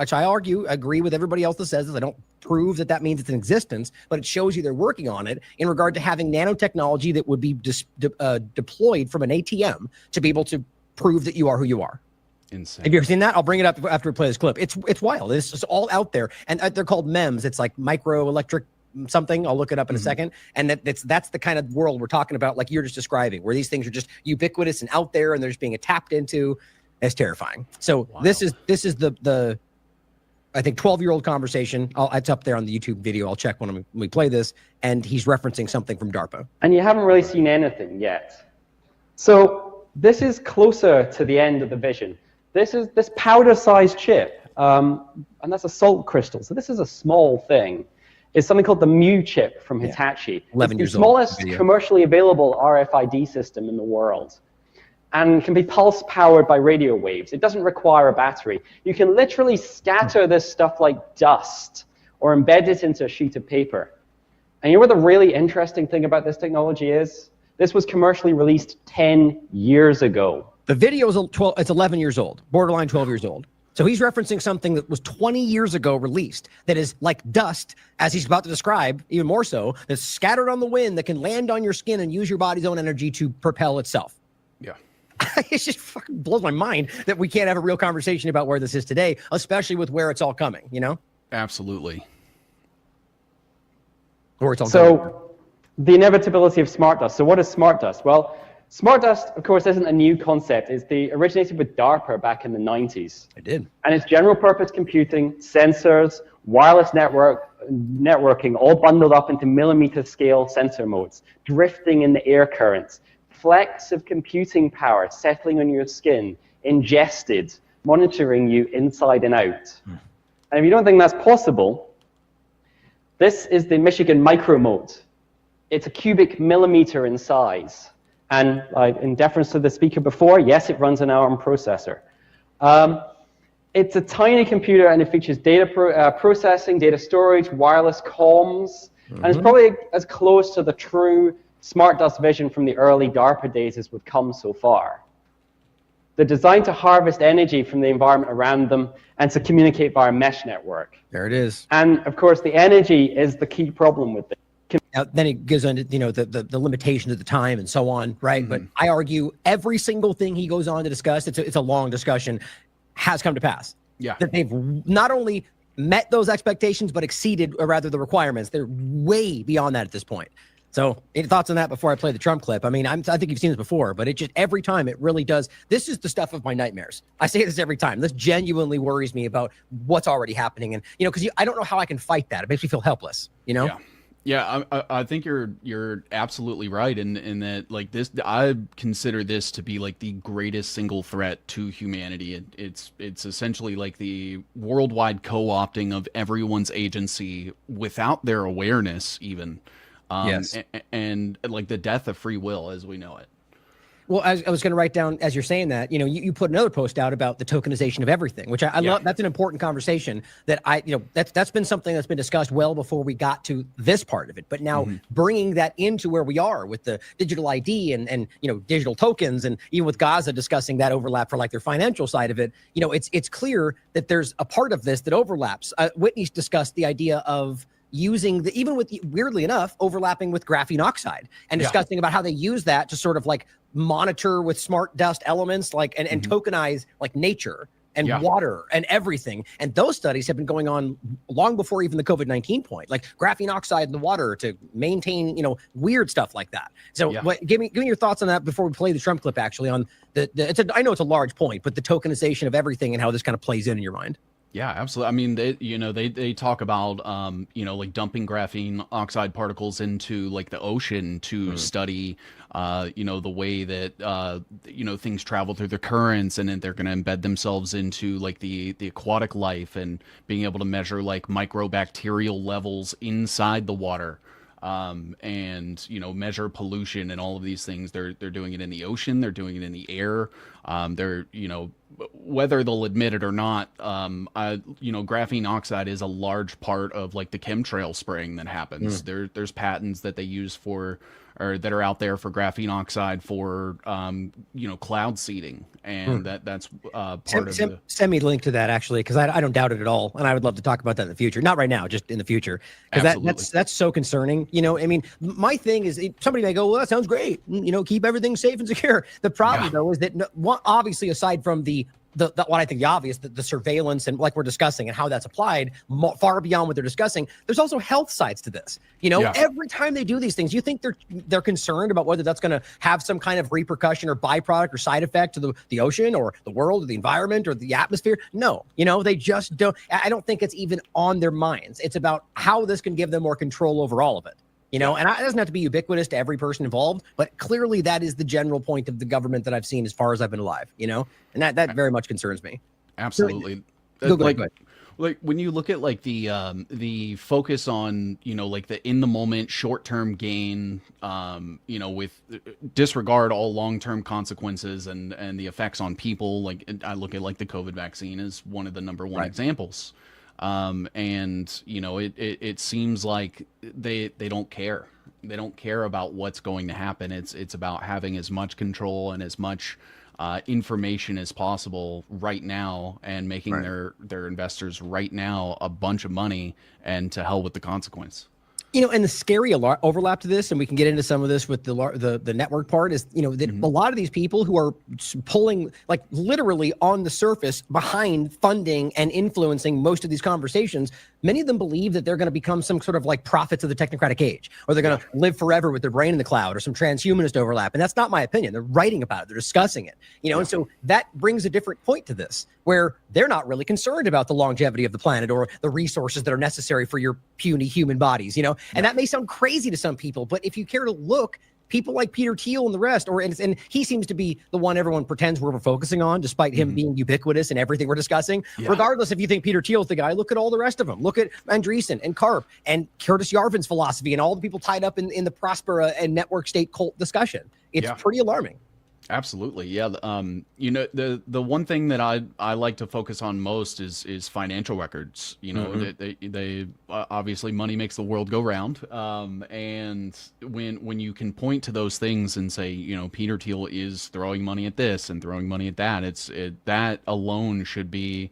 agree with everybody else that says this. I don't prove that means it's in existence, but it shows you they're working on it in regard to having nanotechnology that would be deployed from an ATM to be able to prove that you are who you are. Insane. Have you ever seen that? I'll bring it up after we play this clip. It's wild. It's just all out there, and they're called MEMS. It's like microelectric something. I'll look it up in a second. And that's the kind of world we're talking about, like you're just describing, where these things are just ubiquitous and out there, and they're just being tapped into. It's terrifying. So this is the I think 12-year-old conversation. It's up there on the YouTube video. I'll check when we play this, and he's referencing something from DARPA. And you haven't really seen anything yet. So this is closer to the end of the vision. This is this powder-sized chip, and that's a salt crystal. So this is a small thing. It's something called the Mu chip from Hitachi. 11 it's years the old. smallest commercially available RFID system in the world, and can be pulse powered by radio waves. It doesn't require a battery. You can literally scatter this stuff like dust or embed it into a sheet of paper. And you know what the really interesting thing about this technology is? This was commercially released 10 years ago. The video is it's 11 years old, borderline 12 years old. So he's referencing something that was 20 years ago released that is like dust, as he's about to describe, even more so, that's scattered on the wind that can land on your skin and use your body's own energy to propel itself. Yeah. It just fucking blows my mind that we can't have a real conversation about where this is today, especially with where it's all coming, you know? Absolutely. Where it's all going. So the inevitability of smart dust. So what is smart dust? Well, smart dust, of course, isn't a new concept. It originated with DARPA back in the 90s. It did. And it's general purpose computing, sensors, wireless networking, all bundled up into millimeter scale sensor modes, drifting in the air currents, flecks of computing power settling on your skin, ingested, monitoring you inside and out. And if you don't think that's possible, this is the Michigan micro mode. It's a cubic millimeter in size. And in deference to the speaker before, yes, it runs an ARM processor. It's a tiny computer, and it features data processing, data storage, wireless comms, and it's probably as close to the true smart dust vision from the early DARPA days as we've come so far. They're designed to harvest energy from the environment around them and to communicate via a mesh network. There it is. And of course, the energy is the key problem with it. Now, then he goes into, you know, the limitations of the time and so on, right? But I argue every single thing he goes on to discuss, it's a long discussion, has come to pass. Yeah. That they've not only met those expectations, but exceeded, or rather the requirements. They're way beyond that at this point. So any thoughts on that before I play the Trump clip? I mean, I think you've seen this before, but it just, every time it really does. This is the stuff of my nightmares. I say this every time. This genuinely worries me about what's already happening. And, you know, because I don't know how I can fight that. It makes me feel helpless, you know? Yeah. Yeah, I think you're absolutely right in that, like, this, I consider this to be like the greatest single threat to humanity. It's essentially like the worldwide co-opting of everyone's agency without their awareness even. Yes. And like the death of free will as we know it. Well, I was going to write down, as you're saying that, you know, you put another post out about the tokenization of everything, which I love. That's an important conversation that that's been something that's been discussed well before we got to this part of it. But now bringing that into where we are with the digital ID and you know, digital tokens, and even with Gaza discussing that overlap for like their financial side of it, you know, it's clear that there's a part of this that overlaps. Whitney's discussed the idea of using the, even with, weirdly enough, overlapping with graphene oxide and discussing about how they use that to sort of like monitor with smart dust elements, like, and tokenize like nature and water and everything. And those studies have been going on long before even the COVID-19 point, like graphene oxide in the water to maintain, you know, weird stuff like that. So give me your thoughts on that before we play the Trump clip, actually, on I know it's a large point, but the tokenization of everything and how this kind of plays in your mind. Yeah, absolutely. I mean, they talk about, you know, like dumping graphene oxide particles into like the ocean to study, you know, the way that, you know, things travel through the currents, and then they're going to embed themselves into like the aquatic life, and being able to measure like microbacterial levels inside the water. And, you know, measure pollution and all of these things. They're doing it in the ocean. They're doing it in the air. They're, you know, whether they'll admit it or not, you know, graphene oxide is a large part of like the chemtrail spraying that happens. There's patents that they use for, or that are out there for graphene oxide for, you know, cloud seeding, and that's part of the. Send me a link to that, actually, because I don't doubt it at all, and I would love to talk about that in the future. Not right now, just in the future, because that's so concerning. You know, I mean, my thing is, somebody may go, well, that sounds great. You know, keep everything safe and secure. The problem though is that obviously, aside from the what I think the obvious, the surveillance and like we're discussing and how that's applied far beyond what they're discussing, there's also health sides to this. You know, every time they do these things, you think they're concerned about whether that's going to have some kind of repercussion or byproduct or side effect to the ocean or the world or the environment or the atmosphere. No, you know, they just don't. I don't think it's even on their minds. It's about how this can give them more control over all of it. You know, and it doesn't have to be ubiquitous to every person involved, but clearly that is the general point of the government that I've seen as far as I've been alive, you know, and that very much concerns me. Absolutely. Go ahead. Like when you look at like the focus on, you know, like the in the moment short-term gain, you know, with disregard all long-term consequences and the effects on people. Like I look at like the COVID vaccine as one of the number one examples. And you know, it seems like they don't care. They don't care about what's going to happen. It's about having as much control and as much, information as possible right now and making their investors right now a bunch of money, and to hell with the consequence. You know, and the scary overlap to this, and we can get into some of this with the network part, is, you know, that a lot of these people who are pulling, like, literally on the surface behind funding and influencing most of these conversations, many of them believe that they're going to become some sort of like prophets of the technocratic age, or they're going to live forever with their brain in the cloud, or some transhumanist overlap. And that's not my opinion. They're writing about it. They're discussing it, you know, and so that brings a different point to this, where they're not really concerned about the longevity of the planet or the resources that are necessary for your puny human bodies, you know. And that may sound crazy to some people, but if you care to look, people like Peter Thiel and the rest, and he seems to be the one everyone pretends we're focusing on, despite him being ubiquitous in everything we're discussing. Regardless if you think Peter Thiel's the guy, look at all the rest of them. Look at Andreessen and Karp and Curtis Yarvin's philosophy and all the people tied up in the Prospera and network state cult discussion. It's pretty alarming. Absolutely. Yeah. You know, the one thing that I like to focus on most is financial records. You know, they obviously, money makes the world go round. And when you can point to those things and say, you know, Peter Thiel is throwing money at this and throwing money at that, that alone should be,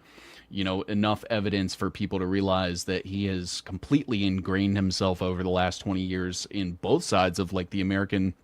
you know, enough evidence for people to realize that he has completely ingrained himself over the last 20 years in both sides of, like, the American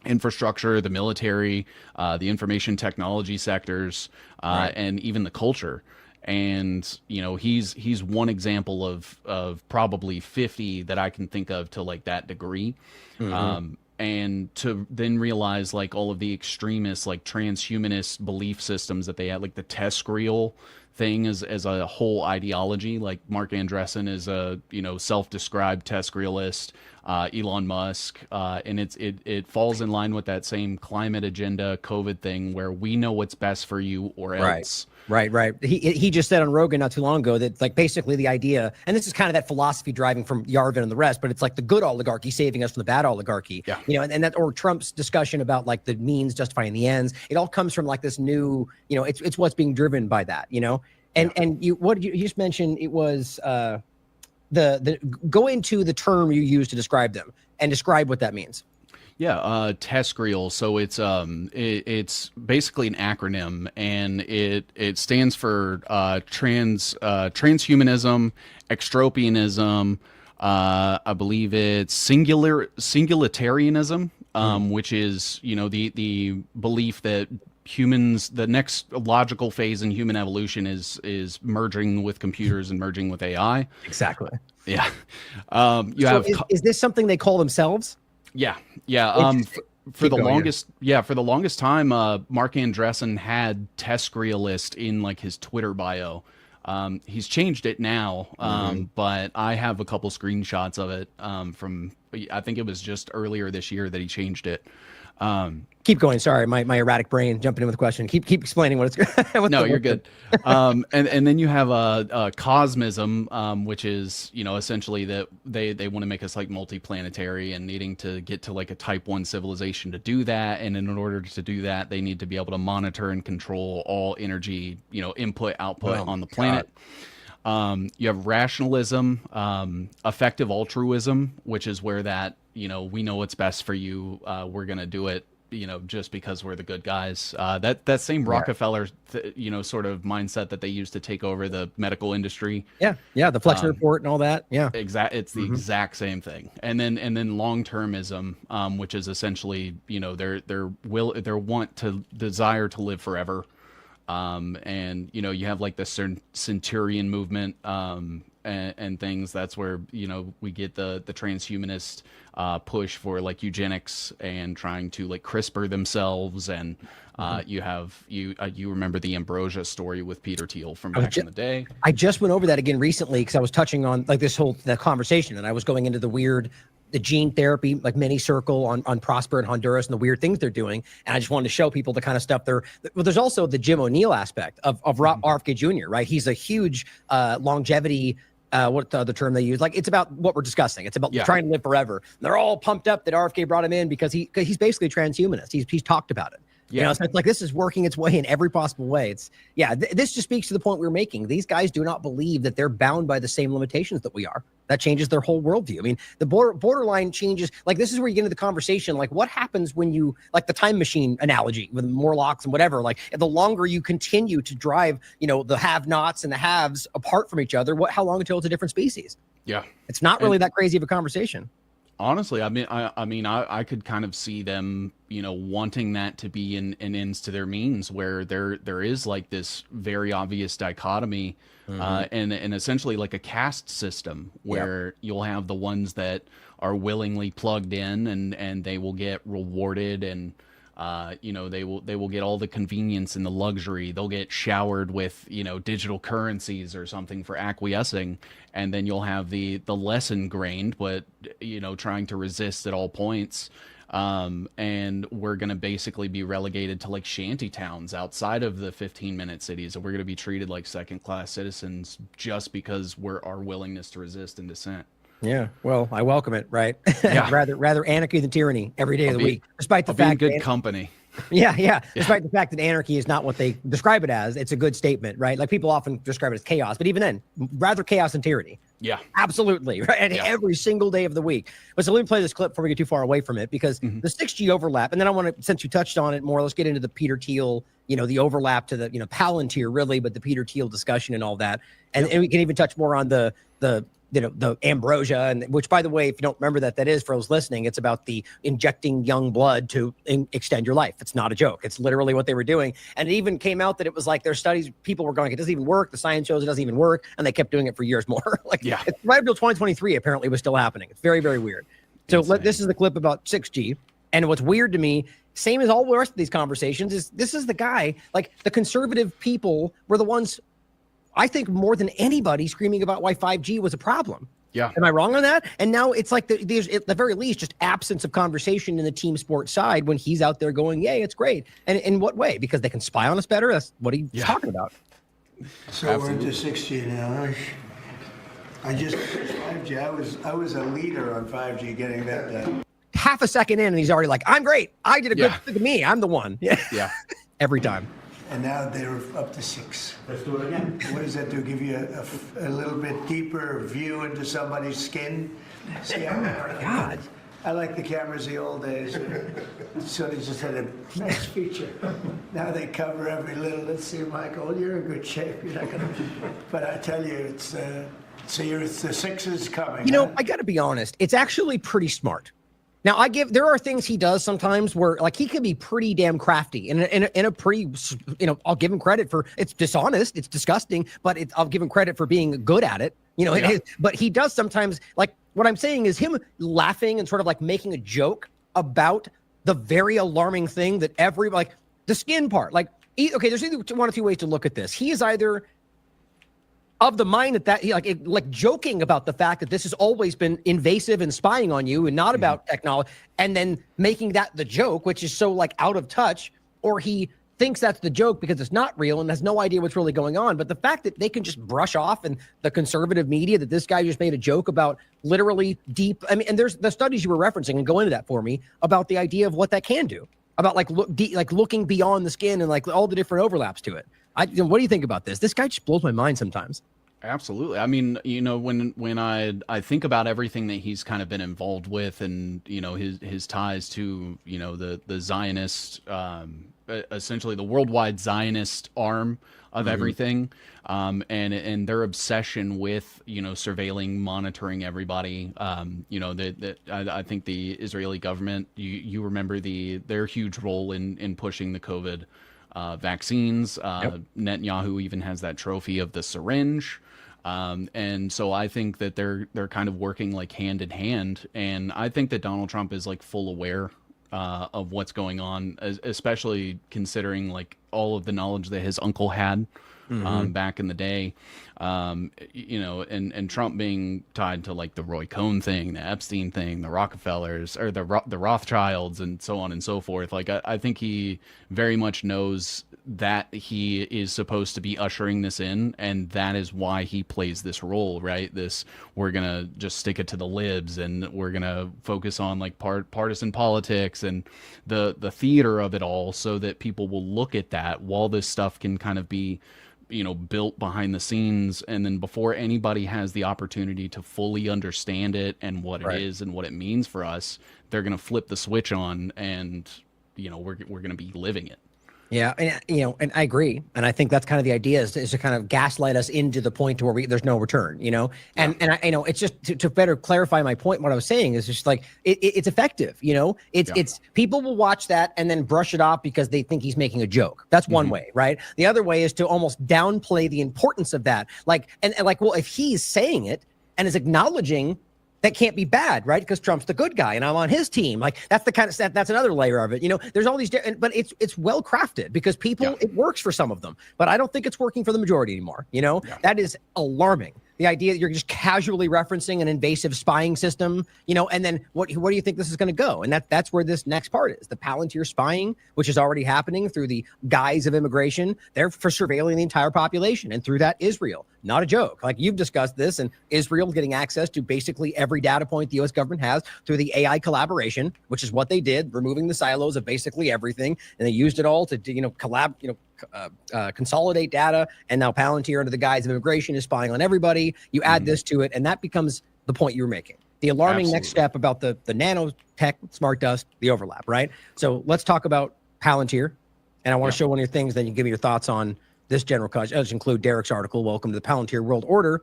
infrastructure, the military, the information technology sectors, and even the culture. And, you know, he's one example of probably 50 that I can think of to, like, that degree. And to then realize, like, all of the extremist, like, transhumanist belief systems that they had, like the TESCREAL thing as a whole ideology. Like, Mark Andreessen is a, you know, self-described TESCREAList, Elon Musk, and it falls in line with that same climate agenda, COVID thing, where we know what's best for you or else. Right. He just said on Rogan not too long ago that, like, basically the idea, and this is kind of that philosophy driving from Yarvin and the rest, but it's like the good oligarchy saving us from the bad oligarchy. Yeah. You know, and that, or Trump's discussion about, like, the means justifying the ends. It all comes from, like, this new, you know, it's what's being driven by that, you know. And you just mentioned, it was go into the term you use to describe them and describe what that means. Yeah, TESCREAL. So it's basically an acronym, and it stands for transhumanism, extropianism. I believe it's singularitarianism, which is, you know, the belief that humans, the next logical phase in human evolution is merging with computers and merging with AI. Exactly. Yeah. Is this something they call themselves? Yeah. For the longest time, Mark Andreessen had TESCREAList in, like, his Twitter bio. He's changed it now, but I have a couple screenshots of it from, I think it was just earlier this year that he changed it. Keep going. Sorry, my erratic brain jumping in with a question. Keep explaining what it's. No, you're good. And then you have a cosmism, which is, you know, essentially that they want to make us, like, multiplanetary and needing to get to, like, a type 1 civilization to do that. And in order to do that, they need to be able to monitor and control all energy, you know, input, output on the planet. You have rationalism, effective altruism, which is where that, you know, we know what's best for you. We're going to do it, you know, just because we're the good guys. That same Rockefeller, you know, sort of mindset that they used to take over the medical industry. Yeah. The Flex report and all that. Yeah. It's the exact same thing. And then long-termism, which is essentially, you know, their desire to live forever. And, you know, you have, like, the Centurion movement, and things. That's where, you know, we get the transhumanist push for, like, eugenics and trying to, like, CRISPR themselves. And you remember the Ambrosia story with Peter Thiel from back in the day. I just went over that again recently because I was touching on, like, the conversation, and I was going into the gene therapy, like, mini circle on Prosper in Honduras and the weird things they're doing. And I just wanted to show people the kind of stuff there's also the Jim O'Neill aspect of RFK Jr., right? He's a huge longevity, what the other term they use? Like, it's about what we're discussing. It's about trying to live forever. And they're all pumped up that RFK brought him in because he's basically a transhumanist. He's talked about it. You know, so it's like this is working its way in every possible way. It's this just speaks to the point we were making. These guys do not believe that they're bound by the same limitations that we are. That changes their whole worldview. I mean, the borderline changes. Like this is where you get into the conversation. Like what happens when you like the time machine analogy with Morlocks and whatever. Like the longer you continue to drive, you know, the have-nots and the haves apart from each other. How long until it's a different species? Yeah, it's not really that crazy of a conversation. Honestly, I could kind of see them, you know, wanting that to be an ends to their means, where there is like this very obvious dichotomy, and essentially like a caste system where you'll have the ones that are willingly plugged in and they will get rewarded, and you know, they will get all the convenience and the luxury. They'll get showered with, you know, digital currencies or something for acquiescing. And then you'll have the less ingrained, but, you know, trying to resist at all points. And we're going to basically be relegated to like shanty towns outside of the 15-minute cities. And we're going to be treated like second-class citizens just because our willingness to resist and dissent. Yeah, well, I welcome it, right? Yeah. rather anarchy than tyranny every day of the week, despite the fact good company. Yeah. Despite the fact that anarchy is not what they describe it as, it's a good statement, right? Like people often describe it as chaos, but even then, rather chaos than tyranny. Yeah, absolutely, right? And every single day of the week. But so let me play this clip before we get too far away from it, because the 6G overlap, and then I want to, since you touched on it more, let's get into the Peter Thiel, you know, the overlap to the, you know, Palantir really, but the Peter Thiel discussion and all that, and we can even touch more on the you know, the ambrosia, and which, by the way, if you don't remember that is for those listening, it's about the injecting young blood to extend your life. It's not a joke. It's literally what they were doing. And it even came out that it was like their studies, people were going, it doesn't even work. The science shows it doesn't even work. And they kept doing it for years more. It's right until 2023, apparently it was still happening. It's very, very weird. So this is the clip about 6G. And what's weird to me, same as all the rest of these conversations, is this is the guy, like the conservative people were the ones, I think, more than anybody screaming about why 5G was a problem. Yeah. Am I wrong on that? And now it's like there's at the very least just absence of conversation in the team sports side when he's out there going, yay, it's great. And in what way? Because they can spy on us better? That's what he's talking about. So Absolutely. We're into 6G now. I just 5G. I was a leader on 5G getting that done. Half a second in and he's already like, I'm great. I did a good thing to me. I'm the one. Yeah. Every time. And now they're up to 6. Let's do it again. What does that do? Give you a little bit deeper view into somebody's skin? See, I like the cameras the old days. So they just had a nice feature. Now they cover every little. Let's see, Michael, you're in good shape. You're not gonna. But I tell you, it's the 6 is coming. You know, I got to be honest. It's actually pretty smart. Now, there are things he does sometimes where, like, he can be pretty damn crafty in a pretty, you know, I'll give him credit for, it's dishonest, it's disgusting, but I'll give him credit for being good at it, you know, but he does sometimes, like, what I'm saying is him laughing and sort of like making a joke about the very alarming thing that like, the skin part, like, okay, there's either one or two ways to look at this. He is either of the mind that he like joking about the fact that this has always been invasive and spying on you and not about technology, and then making that the joke, which is so like out of touch, or he thinks that's the joke because it's not real and has no idea what's really going on. But the fact that they can just brush off in the conservative media that this guy just made a joke about literally deep, I mean, and there's the studies you were referencing, and go into that for me about the idea of what that can do, about like looking beyond the skin and like all the different overlaps to it. What do you think about this? This guy just blows my mind sometimes. Absolutely. I mean, you know, when I think about everything that he's kind of been involved with, and, you know, his ties to, you know, the Zionist, essentially the worldwide Zionist arm of everything, and their obsession with, you know, surveilling, monitoring everybody. You know, I think the Israeli government, you remember their huge role in pushing the COVID vaccines. Netanyahu even has that trophy of the syringe. And so I think that they're kind of working like hand in hand. And I think that Donald Trump is like full aware of what's going on, especially considering like all of the knowledge that his uncle had back in the day. You know, and Trump being tied to like the Roy Cohn thing, the Epstein thing, the Rockefellers, or the Rothschilds, and so on and so forth. Like I think he very much knows that he is supposed to be ushering this in, and that is why he plays this role, right? This, we're gonna just stick it to the libs, and we're gonna focus on like partisan politics and the theater of it all, so that people will look at that while this stuff can kind of be, you know, built behind the scenes, and then before anybody has the opportunity to fully understand it and what it is and what it means for us, they're gonna flip the switch on, and you know, we're gonna be living it. Yeah, and you know, and I agree, and I think that's kind of the idea is to kind of gaslight us into the point to where there's no return, you know, and I, you know, it's just to better clarify my point. What I was saying is just like it's effective, you know, it's people will watch that and then brush it off because they think he's making a joke. That's one way, right? The other way is to almost downplay the importance of that, like and like, well, if he's saying it and is acknowledging. That can't be bad, right? Because Trump's the good guy and I'm on his team. Like that's the kind of stuff, that's another layer of it. You know, there's all these, but it's well crafted because people, it works for some of them, but I don't think it's working for the majority anymore. You know, that is alarming. The idea that you're just casually referencing an invasive spying system, you know, and then where do you think this is going to go? And that's where this next part is. The Palantir spying, which is already happening through the guise of immigration. They're for surveilling the entire population. And through that, Israel. Not a joke. Like you've discussed this, and Israel getting access to basically every data point the U.S. government has through the AI collaboration, which is what they did, removing the silos of basically everything. And they used it all to, you know, consolidate data, and now Palantir under the guise of immigration is spying on everybody. You add this to it, and that becomes the point you were making. The alarming next step about the nanotech, smart dust, the overlap, right? So let's talk about Palantir, and I want to show one of your things, then you give me your thoughts on this general cause. Let's include Derek's article, Welcome to the Palantir World Order.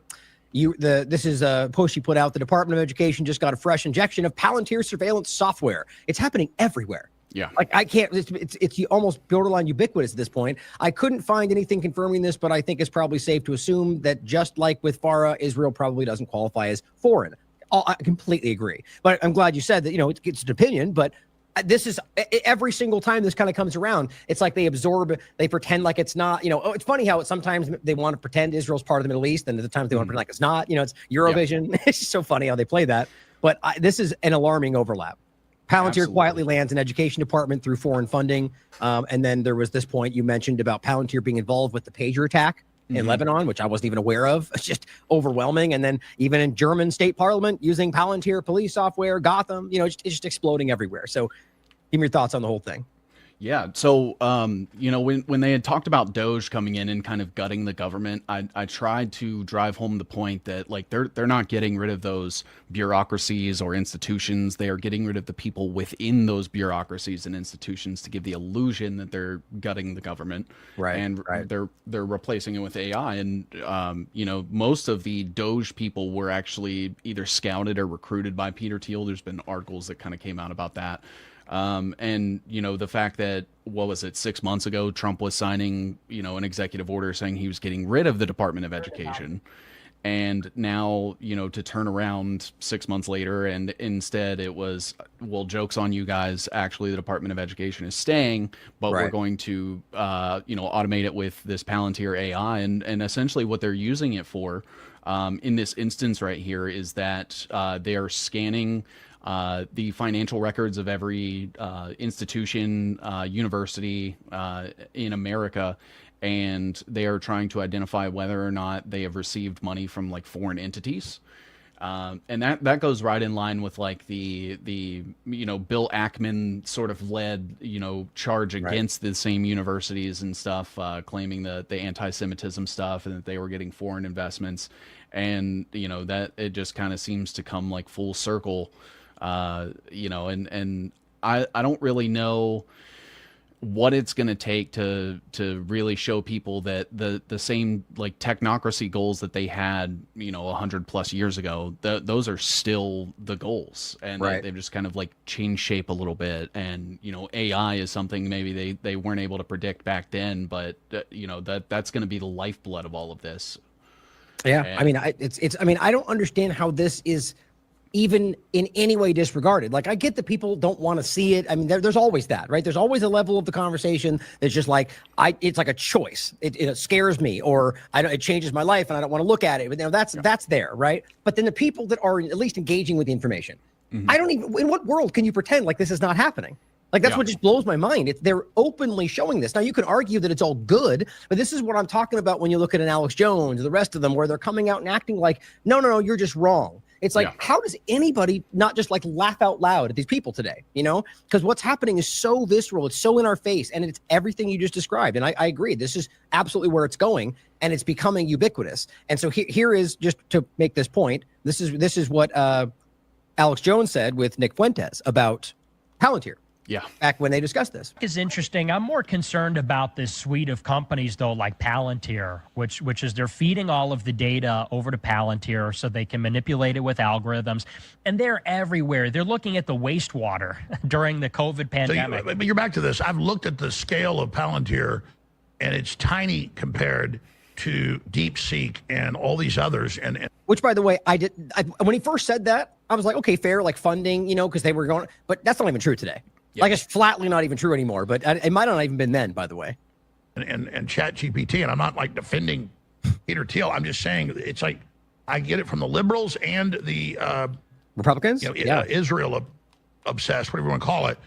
This is a post you put out. The Department of Education just got a fresh injection of Palantir surveillance software. It's happening everywhere. Yeah. Like I can't, it's almost borderline ubiquitous at this point. I couldn't find anything confirming this, but I think it's probably safe to assume that just like with FARA, Israel probably doesn't qualify as foreign. I completely agree. But I'm glad you said that, you know, it's an opinion, but this is every single time this kind of comes around, it's like they pretend like it's not, you know. Oh, it's funny how sometimes they want to pretend Israel's part of the Middle East, and at the times they want to pretend like it's not, you know, it's Eurovision. It's just so funny how they play that. But this is an alarming overlap. Palantir quietly lands an education department through foreign funding. And then there was this point you mentioned about Palantir being involved with the pager attack in Lebanon, which I wasn't even aware of. It's just overwhelming. And then even in German state parliament using Palantir police software, Gotham, you know, it's just exploding everywhere. So give me your thoughts on the whole thing. Yeah. So, you know, when they had talked about Doge coming in and kind of gutting the government, I tried to drive home the point that like they're not getting rid of those bureaucracies or institutions. They are getting rid of the people within those bureaucracies and institutions to give the illusion that they're gutting the government. Right. And they're replacing it with AI. And, you know, most of the Doge people were actually either scouted or recruited by Peter Thiel. There's been articles that kind of came out about that. And, you know, the fact that, what was it, 6 months ago, Trump was signing, you know, an executive order saying he was getting rid of the Department of Education. And now, you know, to turn around 6 months later and instead it was, well, joke's on you guys. Actually, the Department of Education is staying, but we're going to, you know, automate it with this Palantir AI. And essentially what they're using it for, in this instance right here is that they are scanning the financial records of every institution, university in America, and they are trying to identify whether or not they have received money from like foreign entities. And that goes right in line with like the you know, Bill Ackman sort of led, you know, charge against the same universities and stuff, claiming the anti-Semitism stuff and that they were getting foreign investments. And, you know, that it just kind of seems to come like full circle. You know, and I don't really know what it's going to take to really show people that the same like technocracy goals that they had, you know, 100+ years ago, those are still the goals, and they've just kind of like changed shape a little bit. And, you know, AI is something maybe they weren't able to predict back then, but you know, that's going to be the lifeblood of all of this. Yeah. And, I mean, I don't understand how this is even in any way disregarded. Like, I get that people don't want to see it. I mean, there's always that, right? There's always a level of the conversation that's just like, it's like a choice. It scares me, or it changes my life and I don't want to look at it. But you know, that's there, right? But then the people that are at least engaging with the information, I don't even, in what world can you pretend like this is not happening? Like, that's Yeah. what just blows my mind. They're openly showing this. Now, you can argue that it's all good, but this is what I'm talking about when you look at an Alex Jones or the rest of them, where they're coming out and acting like, no, you're just wrong. It's like, Yeah. how does anybody not just like laugh out loud at these people today? You know, because what's happening is so visceral, it's so in our face, and it's everything you just described. And I agree, this is absolutely where it's going, and it's becoming ubiquitous. And so here is, just to make this point, this is what Alex Jones said with Nick Fuentes about Palantir. Yeah. Back when they discussed this. Is interesting. I'm more concerned about this suite of companies, though, like Palantir, which is they're feeding all of the data over to Palantir so they can manipulate it with algorithms, and they're everywhere. They're looking at the wastewater during the COVID pandemic. But you're back to this. I've looked at the scale of Palantir, and it's tiny compared to DeepSeek and all these others. And which, by the way, when he first said that, I was like, okay, fair, like funding, you know, because they were going, but that's not even true today. Yeah. Like, it's flatly not even true anymore. But it might not even been then, by the way. and Chat GPT, and I'm not like defending Peter Thiel. I'm just saying it's like I get it from the liberals and the Republicans, Israel obsessed, whatever you want to call it.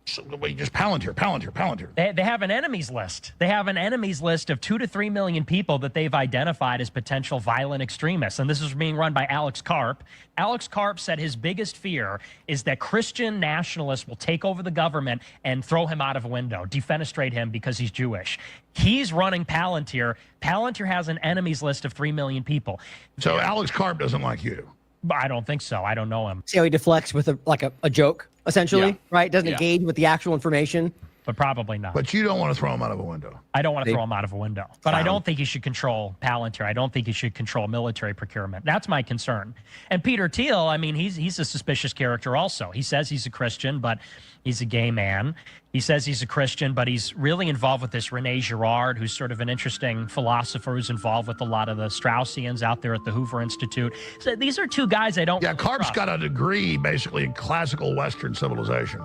So just Palantir. They have an enemies list. They have an enemies list of 2 to 3 million people that they've identified as potential violent extremists. And this is being run by Alex Karp. Alex Karp said his biggest fear is that Christian nationalists will take over the government and throw him out of a window, defenestrate him because he's Jewish. He's running Palantir. Palantir has an enemies list of 3 million people. So Alex Karp doesn't like you. But I don't think so. I don't know him. See how he deflects with a joke, essentially, Yeah. right? Doesn't Yeah. engage with the actual information. But probably not. But you don't want to throw him out of a window. I don't want to throw him out of a window. But I don't think he should control Palantir. I don't think he should control military procurement. That's my concern. And Peter Thiel, I mean, he's a suspicious character also. He says he's a Christian, but he's a gay man. He says he's a Christian, but he's really involved with this René Girard, who's sort of an interesting philosopher who's involved with a lot of the Straussians out there at the Hoover Institute. So these are two guys I don't Yeah, really Karp's trust. got a degree basically in classical Western civilization.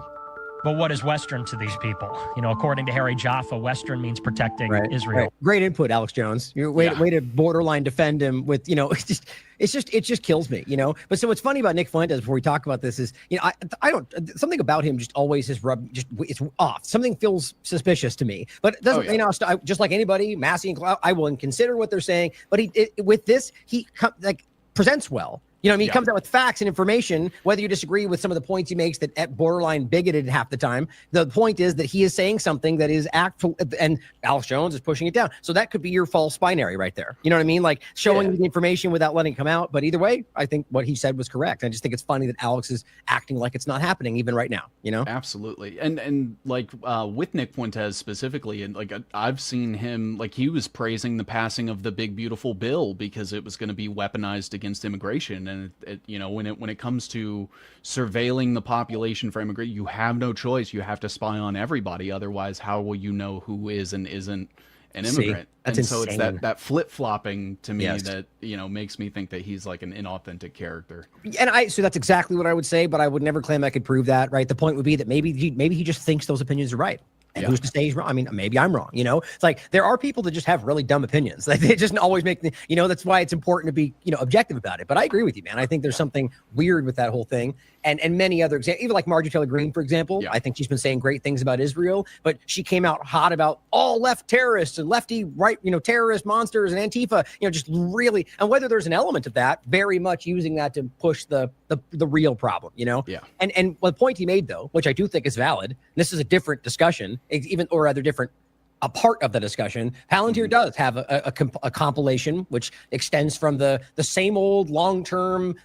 But what is Western to these people? You know, according to Harry Jaffa, Western means protecting Israel. Right. Great input, Alex Jones. You're way to borderline defend him with, you know, it just kills me, you know. But so what's funny about Nick Fuentes before we talk about this is, you know, I don't, something about him just always has it's off. Something feels suspicious to me. But it doesn't, you know, just like anybody, Massey and Cloud, I will consider what they're saying. But with this, he presents well. You know what I mean? He comes out with facts and information, whether you disagree with some of the points he makes that at borderline bigoted half the time. The point is that he is saying something that is actual, and Alex Jones is pushing it down. So that could be your false binary right there. You know what I mean? Like showing the information without letting it come out. But either way, I think what he said was correct. I just think it's funny that Alex is acting like it's not happening even right now, you know? Absolutely. And like with Nick Fuentes specifically, and like I've seen him, like he was praising the passing of the big beautiful bill because it was going to be weaponized against immigration. And you know, when it comes to surveilling the population for immigration, you have no choice. You have to spy on everybody. Otherwise, how will you know who is and isn't an immigrant? That's and so insane. it's that flip flopping to me that, you know, makes me think that he's like an inauthentic character. And so that's exactly what I would say, but I would never claim I could prove that, right? The point would be that maybe he just thinks those opinions are right. And who's to say he's wrong? I mean, maybe I'm wrong, you know? It's like there are people that just have really dumb opinions. Like they just always make, you know, that's why it's important to be, you know, objective about it. But I agree with you, man. I think there's something weird with that whole thing. And many other examples, even like Marjorie Taylor Greene, for example. I think she's been saying great things about Israel, but she came out hot about all left terrorists and lefty right, you know, terrorist monsters and Antifa, you know, just really, and whether there's an element of that, very much using that to push the real problem, you know? Yeah. And the point he made though, which I do think is valid, and this is a different discussion, even, or rather different, a part of the discussion. Palantir does have a compilation which extends from the same old long-term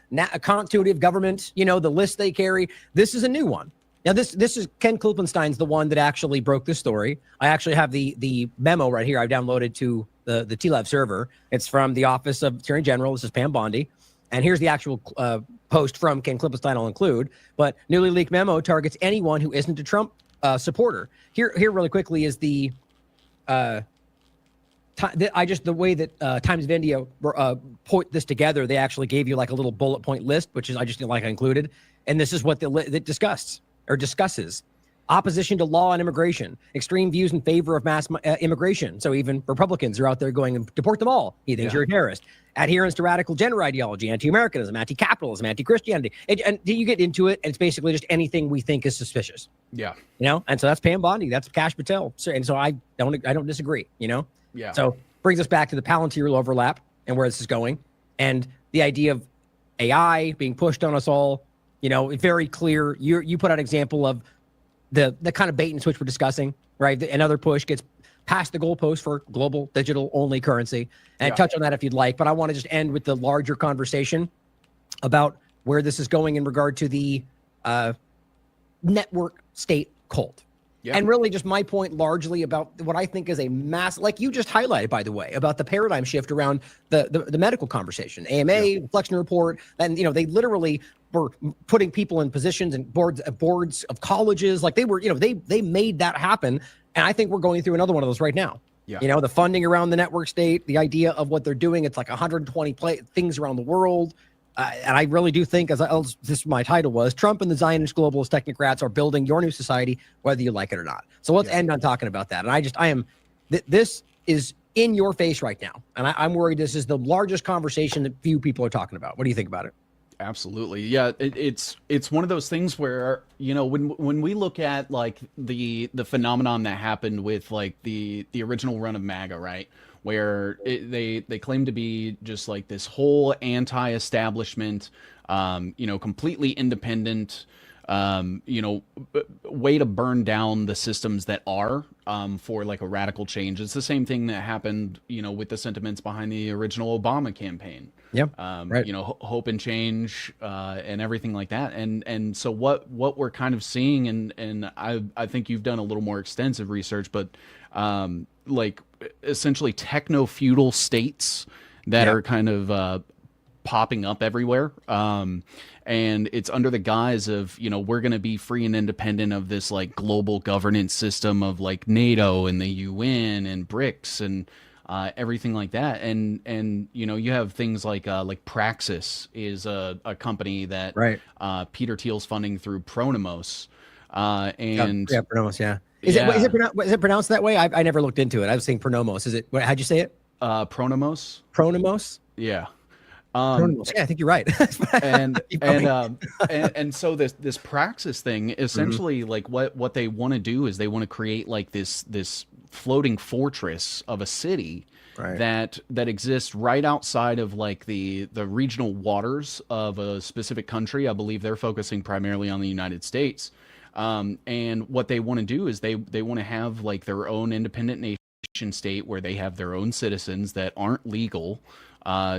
continuity of government, you know, the list they carry. This is a new one. Now, this is Ken Klippenstein's the one that actually broke this story. I actually have the memo right here. I downloaded to the TLAV server. It's from the Office of Attorney General. This is Pam Bondi. And here's the actual post from Ken Klippenstein I'll include. But newly leaked memo targets anyone who isn't a Trump supporter. Here really quickly is the the way that Times of India put this together. They actually gave you like a little bullet point list, which is I just didn't like I included. And this is what it discusses. opposition to law and immigration, extreme views in favor of mass immigration. So even Republicans are out there going and deport them all. He thinks you're a terrorist. Adherence to radical gender ideology, anti-Americanism, anti-capitalism, anti-Christianity. And you get into it, and it's basically just anything we think is suspicious. Yeah. You know, and so that's Pam Bondi, that's Kash Patel. So, and so I don't disagree, you know? Yeah. So brings us back to the Palantir overlap and where this is going. And the idea of AI being pushed on us all, you know, very clear. You put out an example of the kind of bait and switch we're discussing, right? Another push gets past the goalpost for global digital only currency. And touch on that if you'd like, but I want to just end with the larger conversation about where this is going in regard to the network state cult. Yeah. And really just my point largely about what I think is a mass, like you just highlighted, by the way, about the paradigm shift around the medical conversation, AMA, reflection report. And, you know, they literally were putting people in positions and boards of colleges. Like they were, you know, they made that happen. And I think we're going through another one of those right now. Yeah. You know, the funding around the network state, the idea of what they're doing. It's like 120 things around the world. And I really do think, this my title was, Trump and the Zionist globalist technocrats are building your new society, whether you like it or not. So let's end on talking about that. And this is in your face right now. And I'm worried this is the largest conversation that few people are talking about. What do you think about it? Absolutely. Yeah, it's one of those things where, you know, when we look at like the phenomenon that happened with like the original run of MAGA, right? Where they claim to be just like this whole anti-establishment, you know, completely independent, you know, way to burn down the systems that are for like a radical change. It's the same thing that happened, you know, with the sentiments behind the original Obama campaign. Yep. Right. You know, hope and change and everything like that. And so what we're kind of seeing, and I think you've done a little more extensive research, but like essentially techno-feudal states that are kind of popping up everywhere. And it's under the guise of, you know, we're going to be free and independent of this like global governance system of like NATO and the UN and BRICS and everything like that. And you know, you have things like Praxis is a company that Peter Thiel's funding through Pronomos. Pronomos, yeah. Is it pronounced that way? I never looked into it. I was saying Pronomos. Is it? How'd you say it? Pronomos. Pronomos. Yeah. Pronomos. Yeah, I think you're right. and so this Praxis thing, essentially, like what they want to do is they want to create like this floating fortress of a city that exists right outside of like the regional waters of a specific country. I believe they're focusing primarily on the United States. And what they want to do is they want to have like their own independent nation state where they have their own citizens that aren't legal,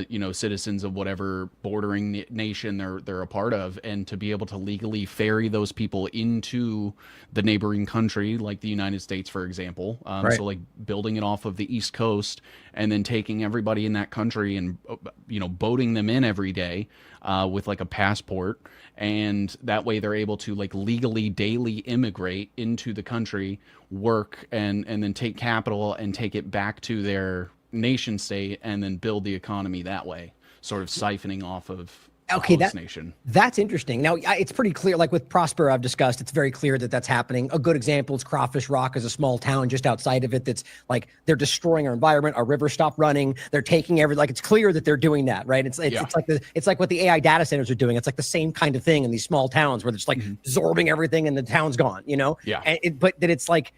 you know, citizens of whatever bordering nation they're a part of, and to be able to legally ferry those people into the neighboring country, like the United States, for example. So like building it off of the East Coast and then taking everybody in that country and, you know, boating them in every day with like a passport. And that way they're able to like legally daily immigrate into the country, work, and then take capital and take it back to their nation state and then build the economy that way, sort of siphoning off of host nation. That's interesting. Now, it's pretty clear, like with Prospero I've discussed, it's very clear that that's happening. A good example is Crawfish Rock is a small town just outside of it that's like they're destroying our environment, our rivers stop running, they're taking like it's clear that they're doing that, right? It's like what the AI data centers are doing. It's like the same kind of thing in these small towns where they're just like absorbing everything and the town's gone, you know? Yeah. And but that it's like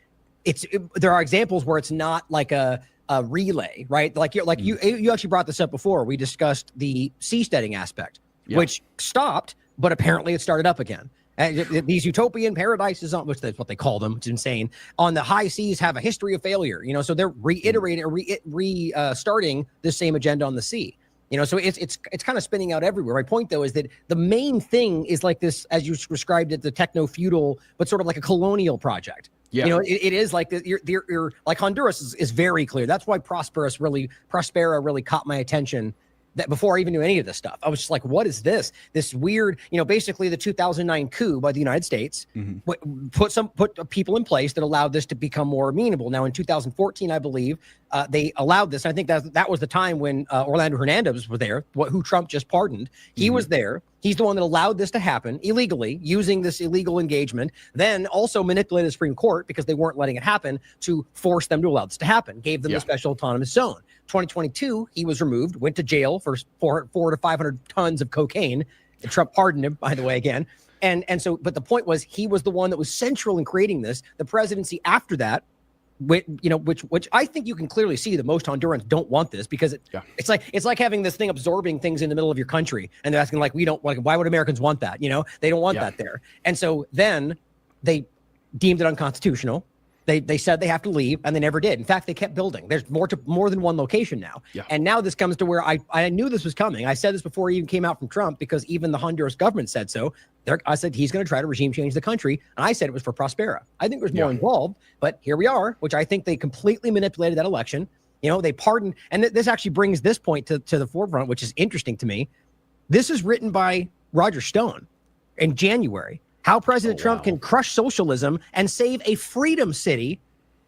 there are examples where it's not like a relay, right? Like you actually brought this up before. We discussed the seasteading aspect, which stopped, but apparently it started up again. And these utopian paradises, which that's what they call them, it's insane, on the high seas have a history of failure. You know, so they're reiterating or restarting this same agenda on the sea. You know, so it's kind of spinning out everywhere. My point, though, is that the main thing is like this, as you described it, the techno-feudal, but sort of like a colonial project. Yeah. You know, it is like you're like Honduras is very clear. That's why Prospero really caught my attention that before I even knew any of this stuff. I was just like, what is this? This weird, basically the 2009 coup by the United States put people in place that allowed this to become more amenable. Now in 2014, I believe they allowed this. I think that was the time when Orlando Hernandez was there, who Trump just pardoned. He was there. He's the one that allowed this to happen illegally, using this illegal engagement, then also manipulated the Supreme Court because they weren't letting it happen to force them to allow this to happen, gave them the special autonomous zone. 2022, he was removed, went to jail for 400 to 500 tons of cocaine. And Trump pardoned him, by the way, again. And so, but the point was, he was the one that was central in creating this. The presidency after that, which I think you can clearly see that most Hondurans don't want this, because it's like having this thing absorbing things in the middle of your country, and they're asking like, why would Americans want that? They don't want that there. And so then they deemed it unconstitutional. They said they have to leave, and they never did. In fact, they kept building. There's more than one location now. And now this comes to where I knew this was coming. I said this before it even came out from Trump, because even the Honduras government said so. I said he's going to try to regime change the country, and I said it was for Prospera. I think there's more involved, but here we are, which I think they completely manipulated that election. They pardoned, and this actually brings this point to the forefront, which is interesting to me. This is written by Roger Stone in January. How President Trump can crush socialism and save a freedom city.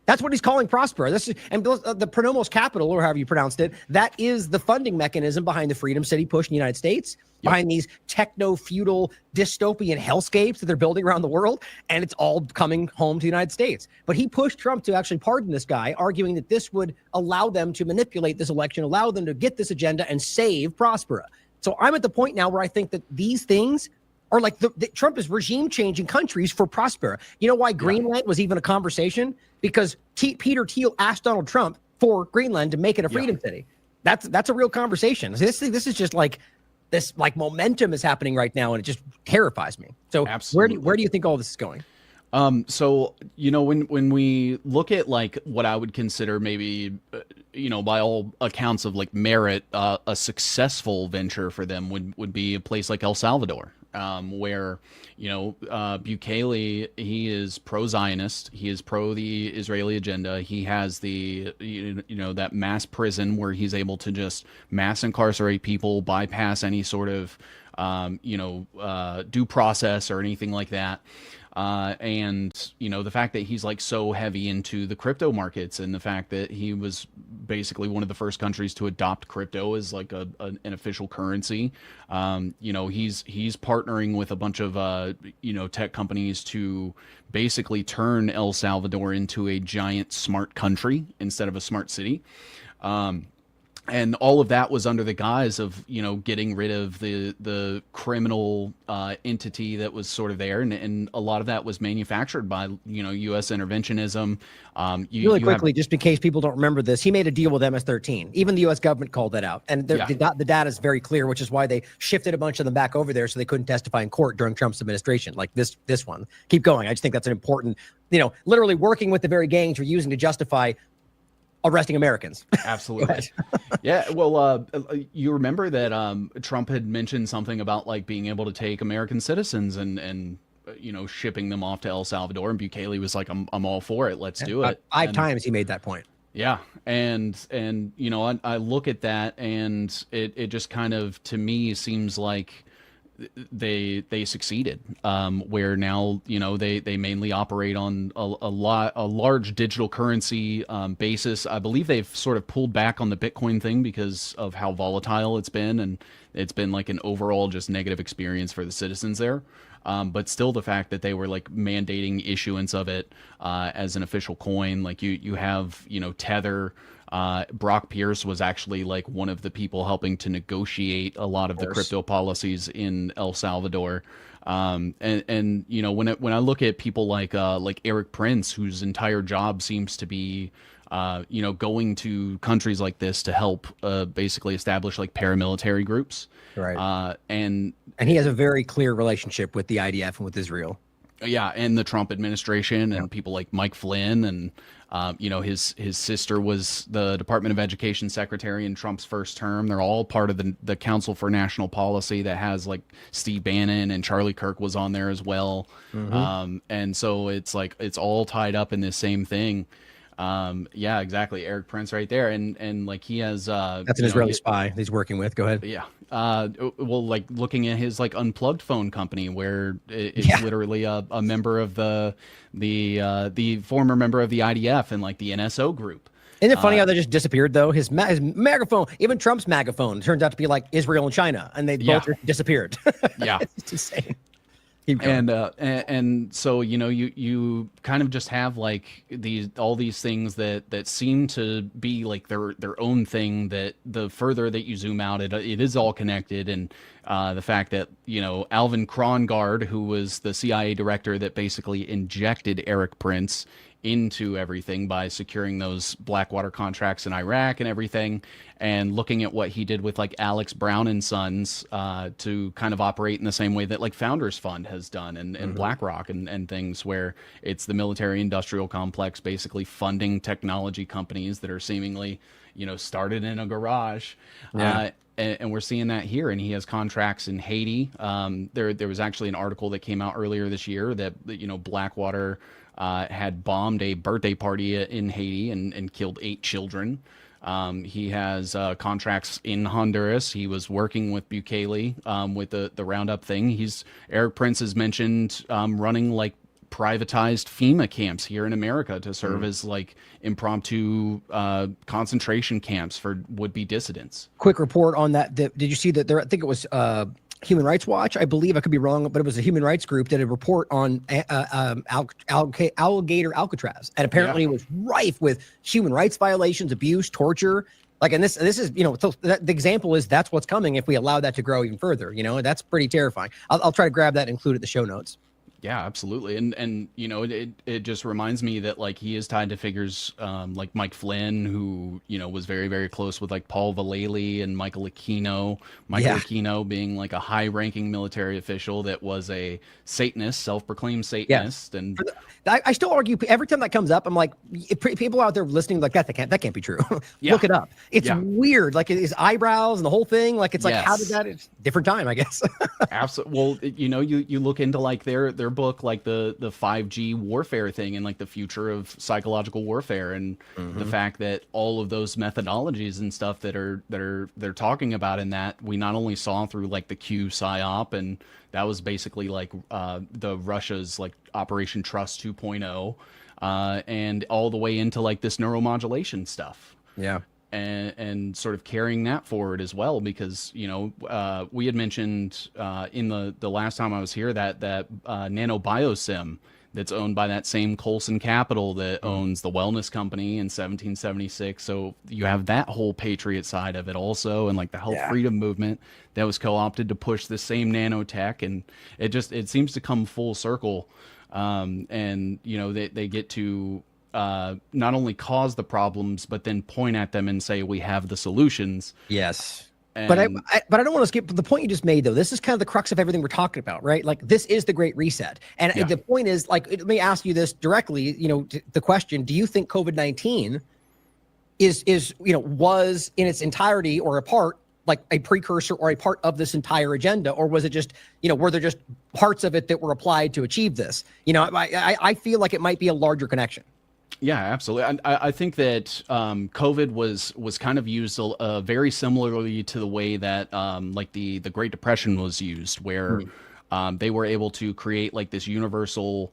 That's what he's calling Prospera. And the Pronomos Capital, or however you pronounced it, that is the funding mechanism behind the Freedom City push in the United States, behind these techno-feudal dystopian hellscapes that they're building around the world, and it's all coming home to the United States. But he pushed Trump to actually pardon this guy, arguing that this would allow them to manipulate this election, allow them to get this agenda and save Prospera. So I'm at the point now where I think that these things are like Trump is regime changing countries for Prospera. You know why Greenland was even a conversation? Because Peter Thiel asked Donald Trump for Greenland to make it a freedom city. That's a real conversation. This is just like this momentum is happening right now, and it just terrifies me. So where do you think all this is going? So, when we look at like what I would consider maybe, by all accounts of like merit, a successful venture for them would be a place like El Salvador. Where, Bukele, he is pro-Zionist, he is pro the Israeli agenda. He has the, that mass prison where he's able to just mass incarcerate people, bypass any sort of, due process or anything like that. And the fact that he's like so heavy into the crypto markets, and the fact that he was basically one of the first countries to adopt crypto as like an official currency. He's partnering with a bunch of tech companies to basically turn El Salvador into a giant smart country instead of a smart city. And all of that was under the guise of, getting rid of the criminal entity that was sort of there. And a lot of that was manufactured by, U.S. interventionism. Really quickly, just in case people don't remember this, he made a deal with MS-13. Even the U.S. government called that out. And the data is very clear, which is why they shifted a bunch of them back over there so they couldn't testify in court during Trump's administration, like this one. Keep going. I just think that's an important, literally working with the very gangs we're using to justify arresting Americans. Absolutely. Yeah. Well, you remember that Trump had mentioned something about like being able to take American citizens and shipping them off to El Salvador, and Bukele was like, I'm all for it. Let's do it. Five times he made that point. Yeah. And I look at that, and it just kind of, to me, seems like they succeeded, where now they mainly operate on a large digital currency basis. I believe they've sort of pulled back on the Bitcoin thing because of how volatile it's been, and it's been like an overall just negative experience for the citizens there. But still, the fact that they were like mandating issuance of it as an official coin, like you have Tether. Brock Pierce was actually like one of the people helping to negotiate a lot of the crypto policies in El Salvador. When I look at people like Eric Prince, whose entire job seems to be going to countries like this to help basically establish like paramilitary groups. Right. And he has a very clear relationship with the IDF and with Israel. Yeah, and the Trump administration, and people like Mike Flynn, and his sister was the Department of Education secretary in Trump's first term. They're all part of the Council for National Policy that has like Steve Bannon, and Charlie Kirk was on there as well. And so it's like it's all tied up in this same thing. Yeah, exactly. Eric Prince right there. And like he has, That's an Israeli spy he's working with. Go ahead. yeah. Well, like looking at his like unplugged phone company, where it's literally a member of the former member of the IDF and like the NSO group. Isn't it funny how they just disappeared though? His megaphone, even Trump's megaphone, turns out to be like Israel and China, and they both disappeared. Yeah, it's insane. And so you kind of just have like all these things that seem to be like their own thing, that the further that you zoom out, it is all connected. And the fact that Alvin Krongard, who was the CIA director that basically injected Eric Prince into everything by securing those Blackwater contracts in Iraq and everything, and looking at what he did with like Alex Brown and Sons to kind of operate in the same way that like Founders Fund has done and BlackRock and things, where it's the military industrial complex basically funding technology companies that are seemingly started in a garage. And we're seeing that here, and he has contracts in Haiti. There was actually an article that came out earlier this year that Blackwater had bombed a birthday party in Haiti and killed 8 children. He has contracts in Honduras. He was working with Bukele with the Roundup thing. Eric Prince has mentioned running like privatized FEMA camps here in America to serve as like impromptu concentration camps for would-be dissidents. Quick report on that. Did you see that there? I think it was Human Rights Watch, I believe. I could be wrong, but it was a human rights group that did a report on alligator Alcatraz, and apparently it was rife with human rights violations, abuse, torture. Like, and this is so the example is that's what's coming if we allow that to grow even further. That's pretty terrifying. I'll try to grab that and include it in the show notes. Yeah, absolutely. And it just reminds me that like he is tied to figures like Mike Flynn, who was very, very close with like Paul Vallely and Michael Aquino. Aquino being like a high-ranking military official that was a Satanist, self-proclaimed Satanist. Yeah. And I still argue every time that comes up, I'm like, people out there listening like that can't be true. Look it up. It's weird. Like his eyebrows and the whole thing. Like it's like, how did that? It's a different time, I guess. Absolutely. Well, you look into like their book, like the 5G warfare thing and like the future of psychological warfare, and the fact that all of those methodologies and stuff that they're talking about in that we not only saw through like the Q PSYOP, and that was basically like the Russia's like Operation Trust 2.0, and all the way into like this neuromodulation stuff. Yeah. And sort of carrying that forward as well, because we had mentioned in the last time I was here that nanobiosim that's owned by that same Colson Capital that owns the Wellness Company in 1776. So you have that whole patriot side of it also, and like the health freedom movement that was co-opted to push the same nanotech, and it seems to come full circle. And they get to not only cause the problems, but then point at them and say, we have the solutions. Yes. But I don't want to skip the point you just made, though. This is kind of the crux of everything we're talking about, right? Like, this is the Great Reset. And the point is, like, let me ask you this directly, the question, do you think COVID-19 was in its entirety or a part, like a precursor or a part of this entire agenda? Or was it just, were there just parts of it that were applied to achieve this? I feel like it might be a larger connection. Yeah, absolutely. I think that COVID was kind of used very similarly to the way that like the Great Depression was used, where they were able to create like this universal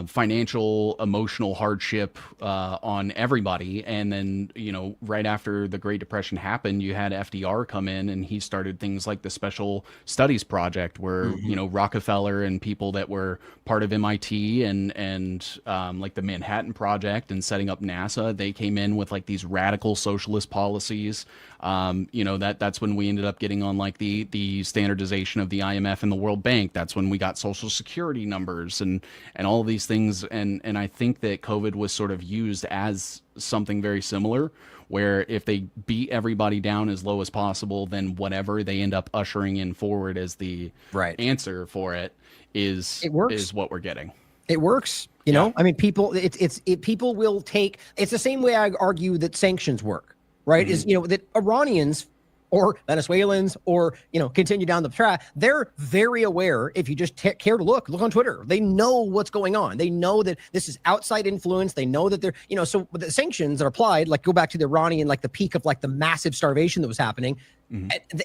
financial, emotional hardship on everybody. And then, right after the Great Depression happened, you had FDR come in, and he started things like the Special Studies Project, where, Rockefeller and people that were part of MIT and like the Manhattan Project and setting up NASA, they came in with like these radical socialist policies. That's when we ended up getting on like the standardization of the IMF and the World Bank. That's when we got Social Security numbers and all these things, and I think that COVID was sort of used as something very similar, where if they beat everybody down as low as possible, then whatever they end up ushering in forward as the answer for it is what we're getting. It works, you know. I mean, people people will take. It's the same way I argue that sanctions work, right? Is that Iranians or Venezuelans or, continue down the track. They're very aware. If you just care to look on Twitter, they know what's going on. They know that this is outside influence. They know that they're, so the sanctions are applied, like go back to the Iranian, like the peak of like the massive starvation that was happening.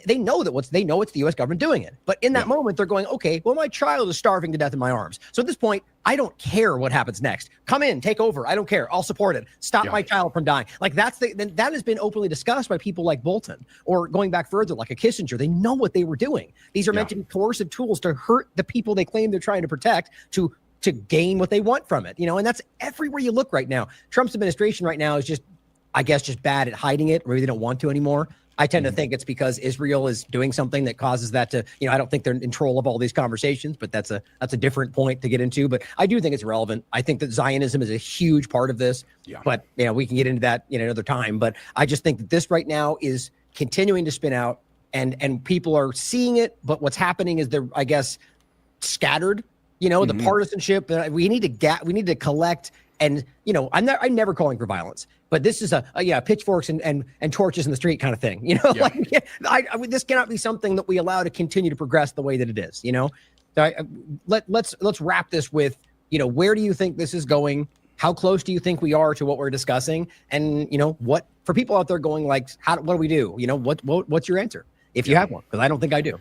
They know that it's the U.S. government doing it. But in that moment, they're going, okay, well, my child is starving to death in my arms. So at this point, I don't care what happens next. Come in, take over. I don't care. I'll support it. Stop my child from dying. Like that has been openly discussed by people like Bolton, or going back further, like a Kissinger. They know what they were doing. These are meant to be coercive tools to hurt the people they claim they're trying to protect, to gain what they want from it. And that's everywhere you look right now. Trump's administration right now is just bad at hiding it. Or maybe they don't want to anymore. I tend to think it's because Israel is doing something that causes that to, I don't think they're in control of all these conversations, but that's a different point to get into. But I do think it's relevant. I think that Zionism is a huge part of this, but we can get into that another time. But I just think that this right now is continuing to spin out, and people are seeing it. But what's happening is they're, I guess, scattered. The partisanship. We need to collect. And I'm never calling for violence, but this is a pitchforks and torches in the street kind of thing. This cannot be something that we allow to continue to progress the way that it is. So let's wrap this with where do you think this is going? How close do you think we are to what we're discussing? And what for people out there going like, what do we do? What's your answer if you have one? Because I don't think I do.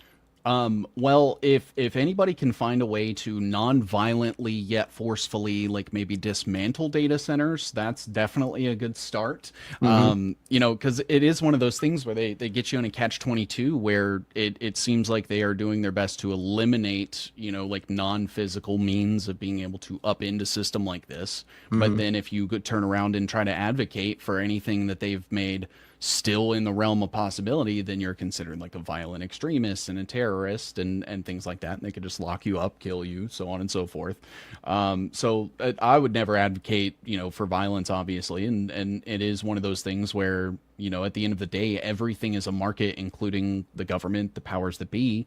Well, if anybody can find a way to non-violently yet forcefully, like maybe dismantle data centers, that's definitely a good start. Because it is one of those things where they get you in a catch-22 where it seems like they are doing their best to eliminate, like non-physical means of being able to upend a system like this. But then if you could turn around and try to advocate for anything that they've made still in the realm of possibility, then you're considered like a violent extremist and a terrorist and things like that. And they could just lock you up, kill you, so on and so forth. So I would never advocate, for violence, obviously. And it is one of those things where, at the end of the day, everything is a market, including the government, the powers that be,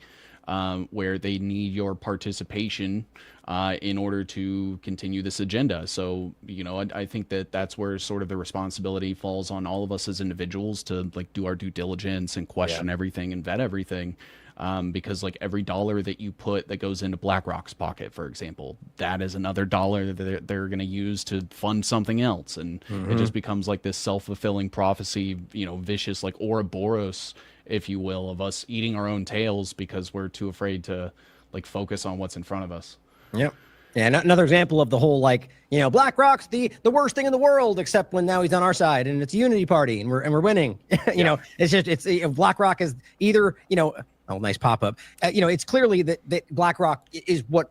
where they need your participation in order to continue this agenda. So, I think that's where sort of the responsibility falls on all of us as individuals to like do our due diligence and question everything and vet everything. Because like every dollar that you put that goes into BlackRock's pocket, for example, that is another dollar that they're going to use to fund something else. And it just becomes like this self-fulfilling prophecy, vicious, like Ouroboros, if you will, of us eating our own tails because we're too afraid to like focus on what's in front of us. Yep. Yeah, another example of the whole BlackRock's the worst thing in the world, except when now he's on our side and it's a unity party and we're winning. BlackRock is either nice pop up. It's clearly that BlackRock is what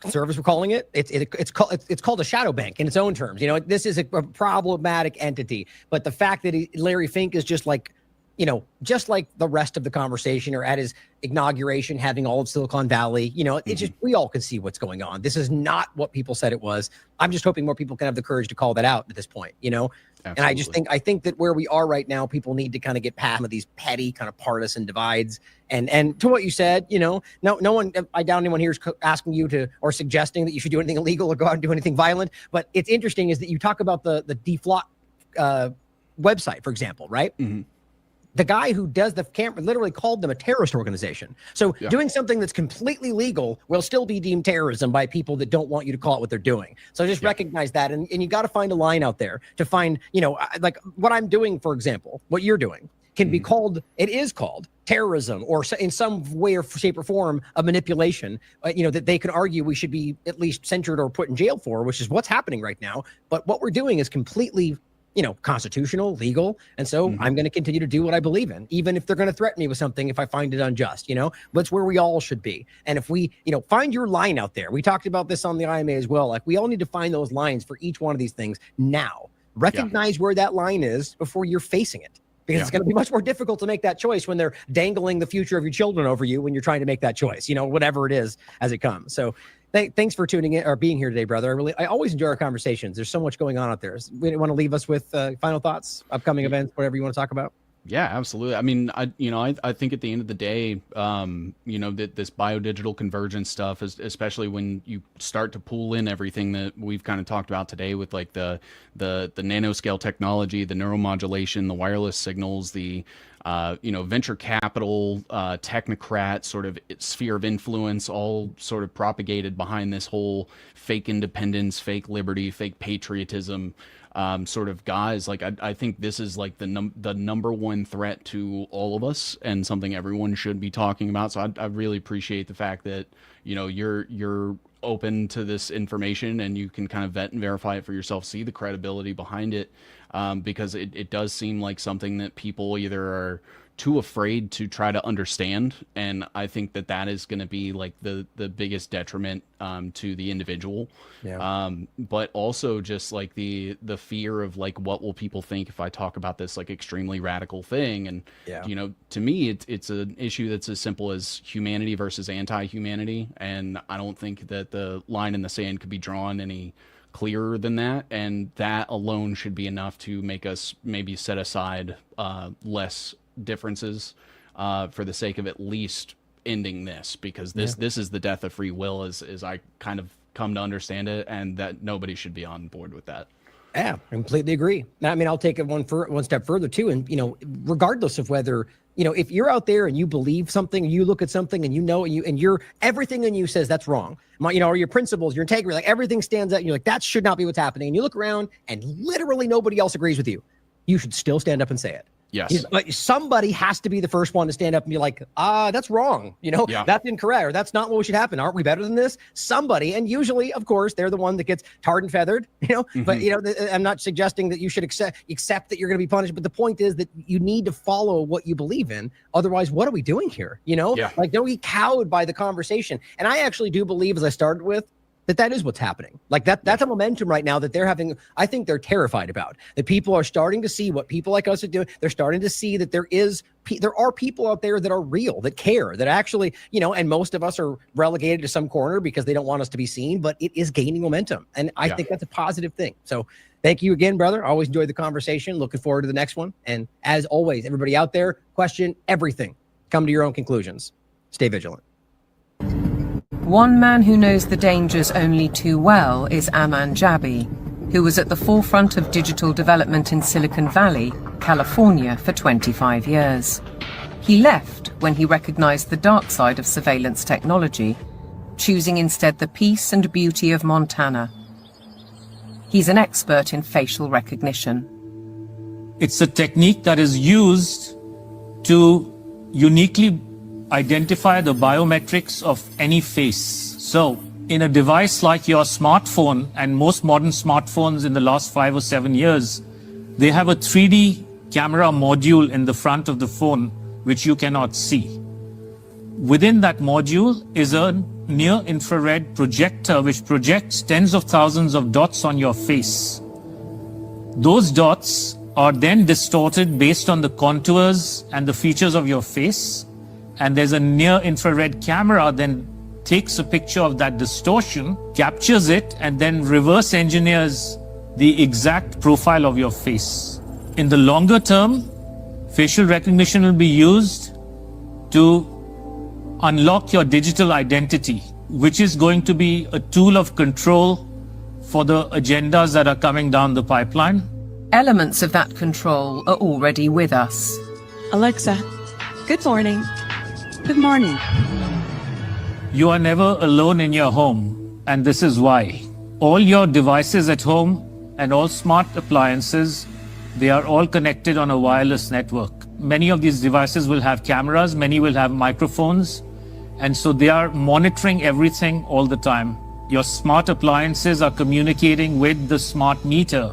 service we're calling it. It's called a shadow bank in its own terms. This is a problematic entity, but the fact that Larry Fink is just like the rest of the conversation, or at his inauguration, having all of Silicon Valley, it's just, we all can see what's going on. This is not what people said it was. I'm just hoping more people can have the courage to call that out at this point, Absolutely. And I think that where we are right now, people need to kind of get past some of these petty kind of partisan divides. And to what you said, no one, I doubt anyone here is asking you to, or suggesting that you should do anything illegal or go out and do anything violent. But it's interesting is that you talk about the DFLOT website, for example, right? The guy who does the camera literally called them a terrorist organization. So doing something that's completely legal will still be deemed terrorism by people that don't want you to call it what they're doing. So just recognize that. And you got to find a line out there to find, like what I'm doing, for example, what you're doing can be called, it is called terrorism, or in some way or shape or form a manipulation, that they could argue we should be at least censured or put in jail for, which is what's happening right now. But what we're doing is completely constitutional, legal. And so I'm going to continue to do what I believe in, even if they're going to threaten me with something, if I find it unjust, that's where we all should be. And if we, find your line out there, we talked about this on the IMA as well. Like we all need to find those lines for each one of these things now. Recognize where that line is before you're facing it, because it's going to be much more difficult to make that choice when they're dangling the future of your children over you when you're trying to make that choice, whatever it is as it comes. So thanks for tuning in or being here today, brother. I always enjoy our conversations. There's so much going on out there. We want to leave us with final thoughts, upcoming events, whatever you want to talk about. Yeah, absolutely. I mean, I think at the end of the day, that this biodigital convergence stuff is, especially when you start to pull in everything that we've kind of talked about today with like the nanoscale technology, the neuromodulation, the wireless signals, the venture capital, technocrat sort of sphere of influence, all sort of propagated behind this whole fake independence, fake liberty, fake patriotism sort of guise. Like I think this is like the number one threat to all of us, and something everyone should be talking about. So I really appreciate the fact that you're open to this information and you can kind of vet and verify it for yourself, see the credibility behind it, because it does seem like something that people either are too afraid to try to understand, and I think that is going to be like the biggest detriment to the individual. Yeah. But also just like the fear of like, what will people think if I talk about this like extremely radical thing? And to me it's an issue that's as simple as humanity versus anti-humanity, and I don't think that the line in the sand could be drawn any clearer than that, and that alone should be enough to make us maybe set aside less differences for the sake of at least ending this, because this is the death of free will as I kind of come to understand it, and that nobody should be on board with that. Yeah, I completely agree. I mean, I'll take it one step further too. And, regardless of whether, if you're out there and you believe something, you look at something and you're everything in you says that's wrong, or your principles, your integrity, like everything stands out. And you're like, that should not be what's happening. And you look around and literally nobody else agrees with you. You should still stand up and say it. Yes. But somebody has to be the first one to stand up and be like, that's wrong. That's incorrect, or that's not what should happen. Aren't we better than this? Somebody, and usually, of course, they're the one that gets tarred and feathered, but, I'm not suggesting that you should accept that you're going to be punished. But the point is that you need to follow what you believe in. Otherwise, what are we doing here? Like, don't get cowed by the conversation. And I actually do believe, as I started with, that is what's happening. Like that's a momentum right now that they're having. I think they're terrified about, that people are starting to see what people like us are doing. They're starting to see that there are people out there that are real, that care, that actually, and most of us are relegated to some corner because they don't want us to be seen, but it is gaining momentum. And I think that's a positive thing. So thank you again, brother. I always enjoyed the conversation. Looking forward to the next one. And as always, everybody out there, question everything. Come to your own conclusions. Stay vigilant. One man who knows the dangers only too well is Aman Jabi, who was at the forefront of digital development in Silicon Valley, California, for 25 years. He left when he recognized the dark side of surveillance technology, choosing instead the peace and beauty of Montana. He's an expert in facial recognition. It's a technique that is used to uniquely identify the biometrics of any face. So in a device like your smartphone, and most modern smartphones in the last 5 or 7 years, they have a 3D camera module in the front of the phone which you cannot see. Within that module is a near-infrared projector which projects tens of thousands of dots on your face. Those dots are then distorted based on the contours and the features of your face, and there's a near-infrared camera then takes a picture of that distortion, captures it, and then reverse engineers the exact profile of your face. In the longer term, facial recognition will be used to unlock your digital identity, which is going to be a tool of control for the agendas that are coming down the pipeline. Elements of that control are already with us. Alexa, good morning. Good morning. You are never alone in your home, and this is why. All your devices at home and all smart appliances, they are all connected on a wireless network. Many of these devices will have cameras, many will have microphones, and so they are monitoring everything all the time. Your smart appliances are communicating with the smart meter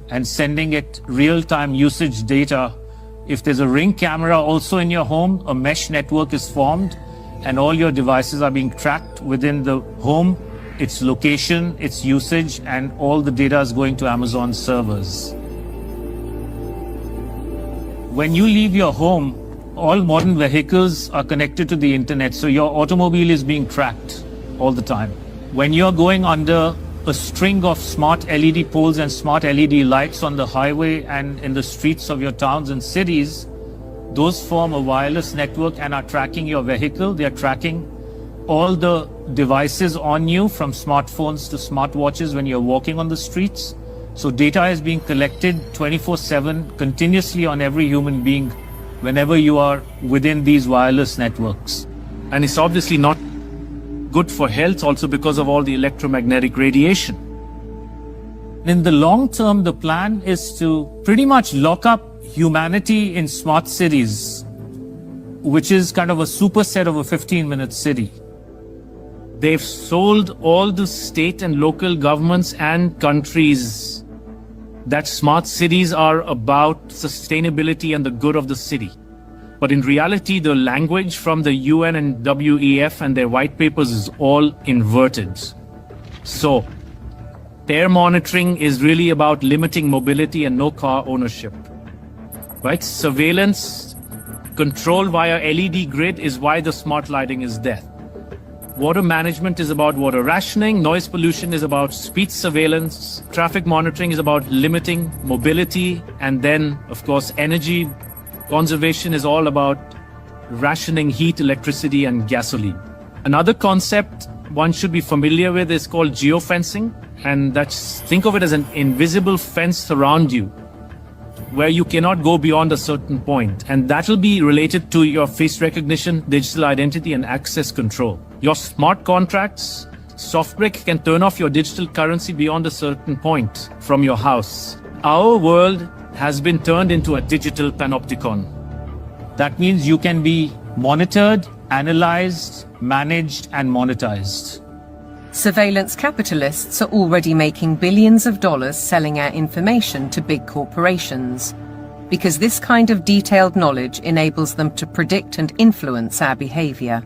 and sending it real-time usage data. If there's a Ring camera also in your home, a mesh network is formed, and all your devices are being tracked within the home, its location, its usage, and all the data is going to Amazon servers. When you leave your home, all modern vehicles are connected to the internet, so your automobile is being tracked all the time. When you're going under a string of smart LED poles and smart LED lights on the highway and in the streets of your towns and cities, Those form a wireless network and are tracking your vehicle. They are tracking all the devices on you, from smartphones to smartwatches when you're walking on the streets. So data is being collected 24/7 continuously on every human being whenever you are within these wireless networks. And it's obviously not good for health also because of all the electromagnetic radiation. In the long term, the plan is to pretty much lock up humanity in smart cities, which is kind of a superset of a 15-minute city. They've sold all the state and local governments and countries that smart cities are about sustainability and the good of the city. But in reality, the language from the UN and WEF and their white papers is all inverted. So, air monitoring is really about limiting mobility and no car ownership. Right? Surveillance, control via LED grid is why the smart lighting is there. Water management is about water rationing, noise pollution is about speed surveillance, traffic monitoring is about limiting mobility, and then, of course, energy conservation is all about rationing heat, electricity, and gasoline. Another concept one should be familiar with is called geofencing, and that's, think of it as an invisible fence around you, where you cannot go beyond a certain point, and that will be related to your face recognition, digital identity, and access control. Your smart contracts, SoftBrick can turn off your digital currency beyond a certain point from your house. Our world has been turned into a digital panopticon. That means you can be monitored, analyzed, managed, and monetized. Surveillance capitalists are already making billions of dollars selling our information to big corporations, because this kind of detailed knowledge enables them to predict and influence our behavior.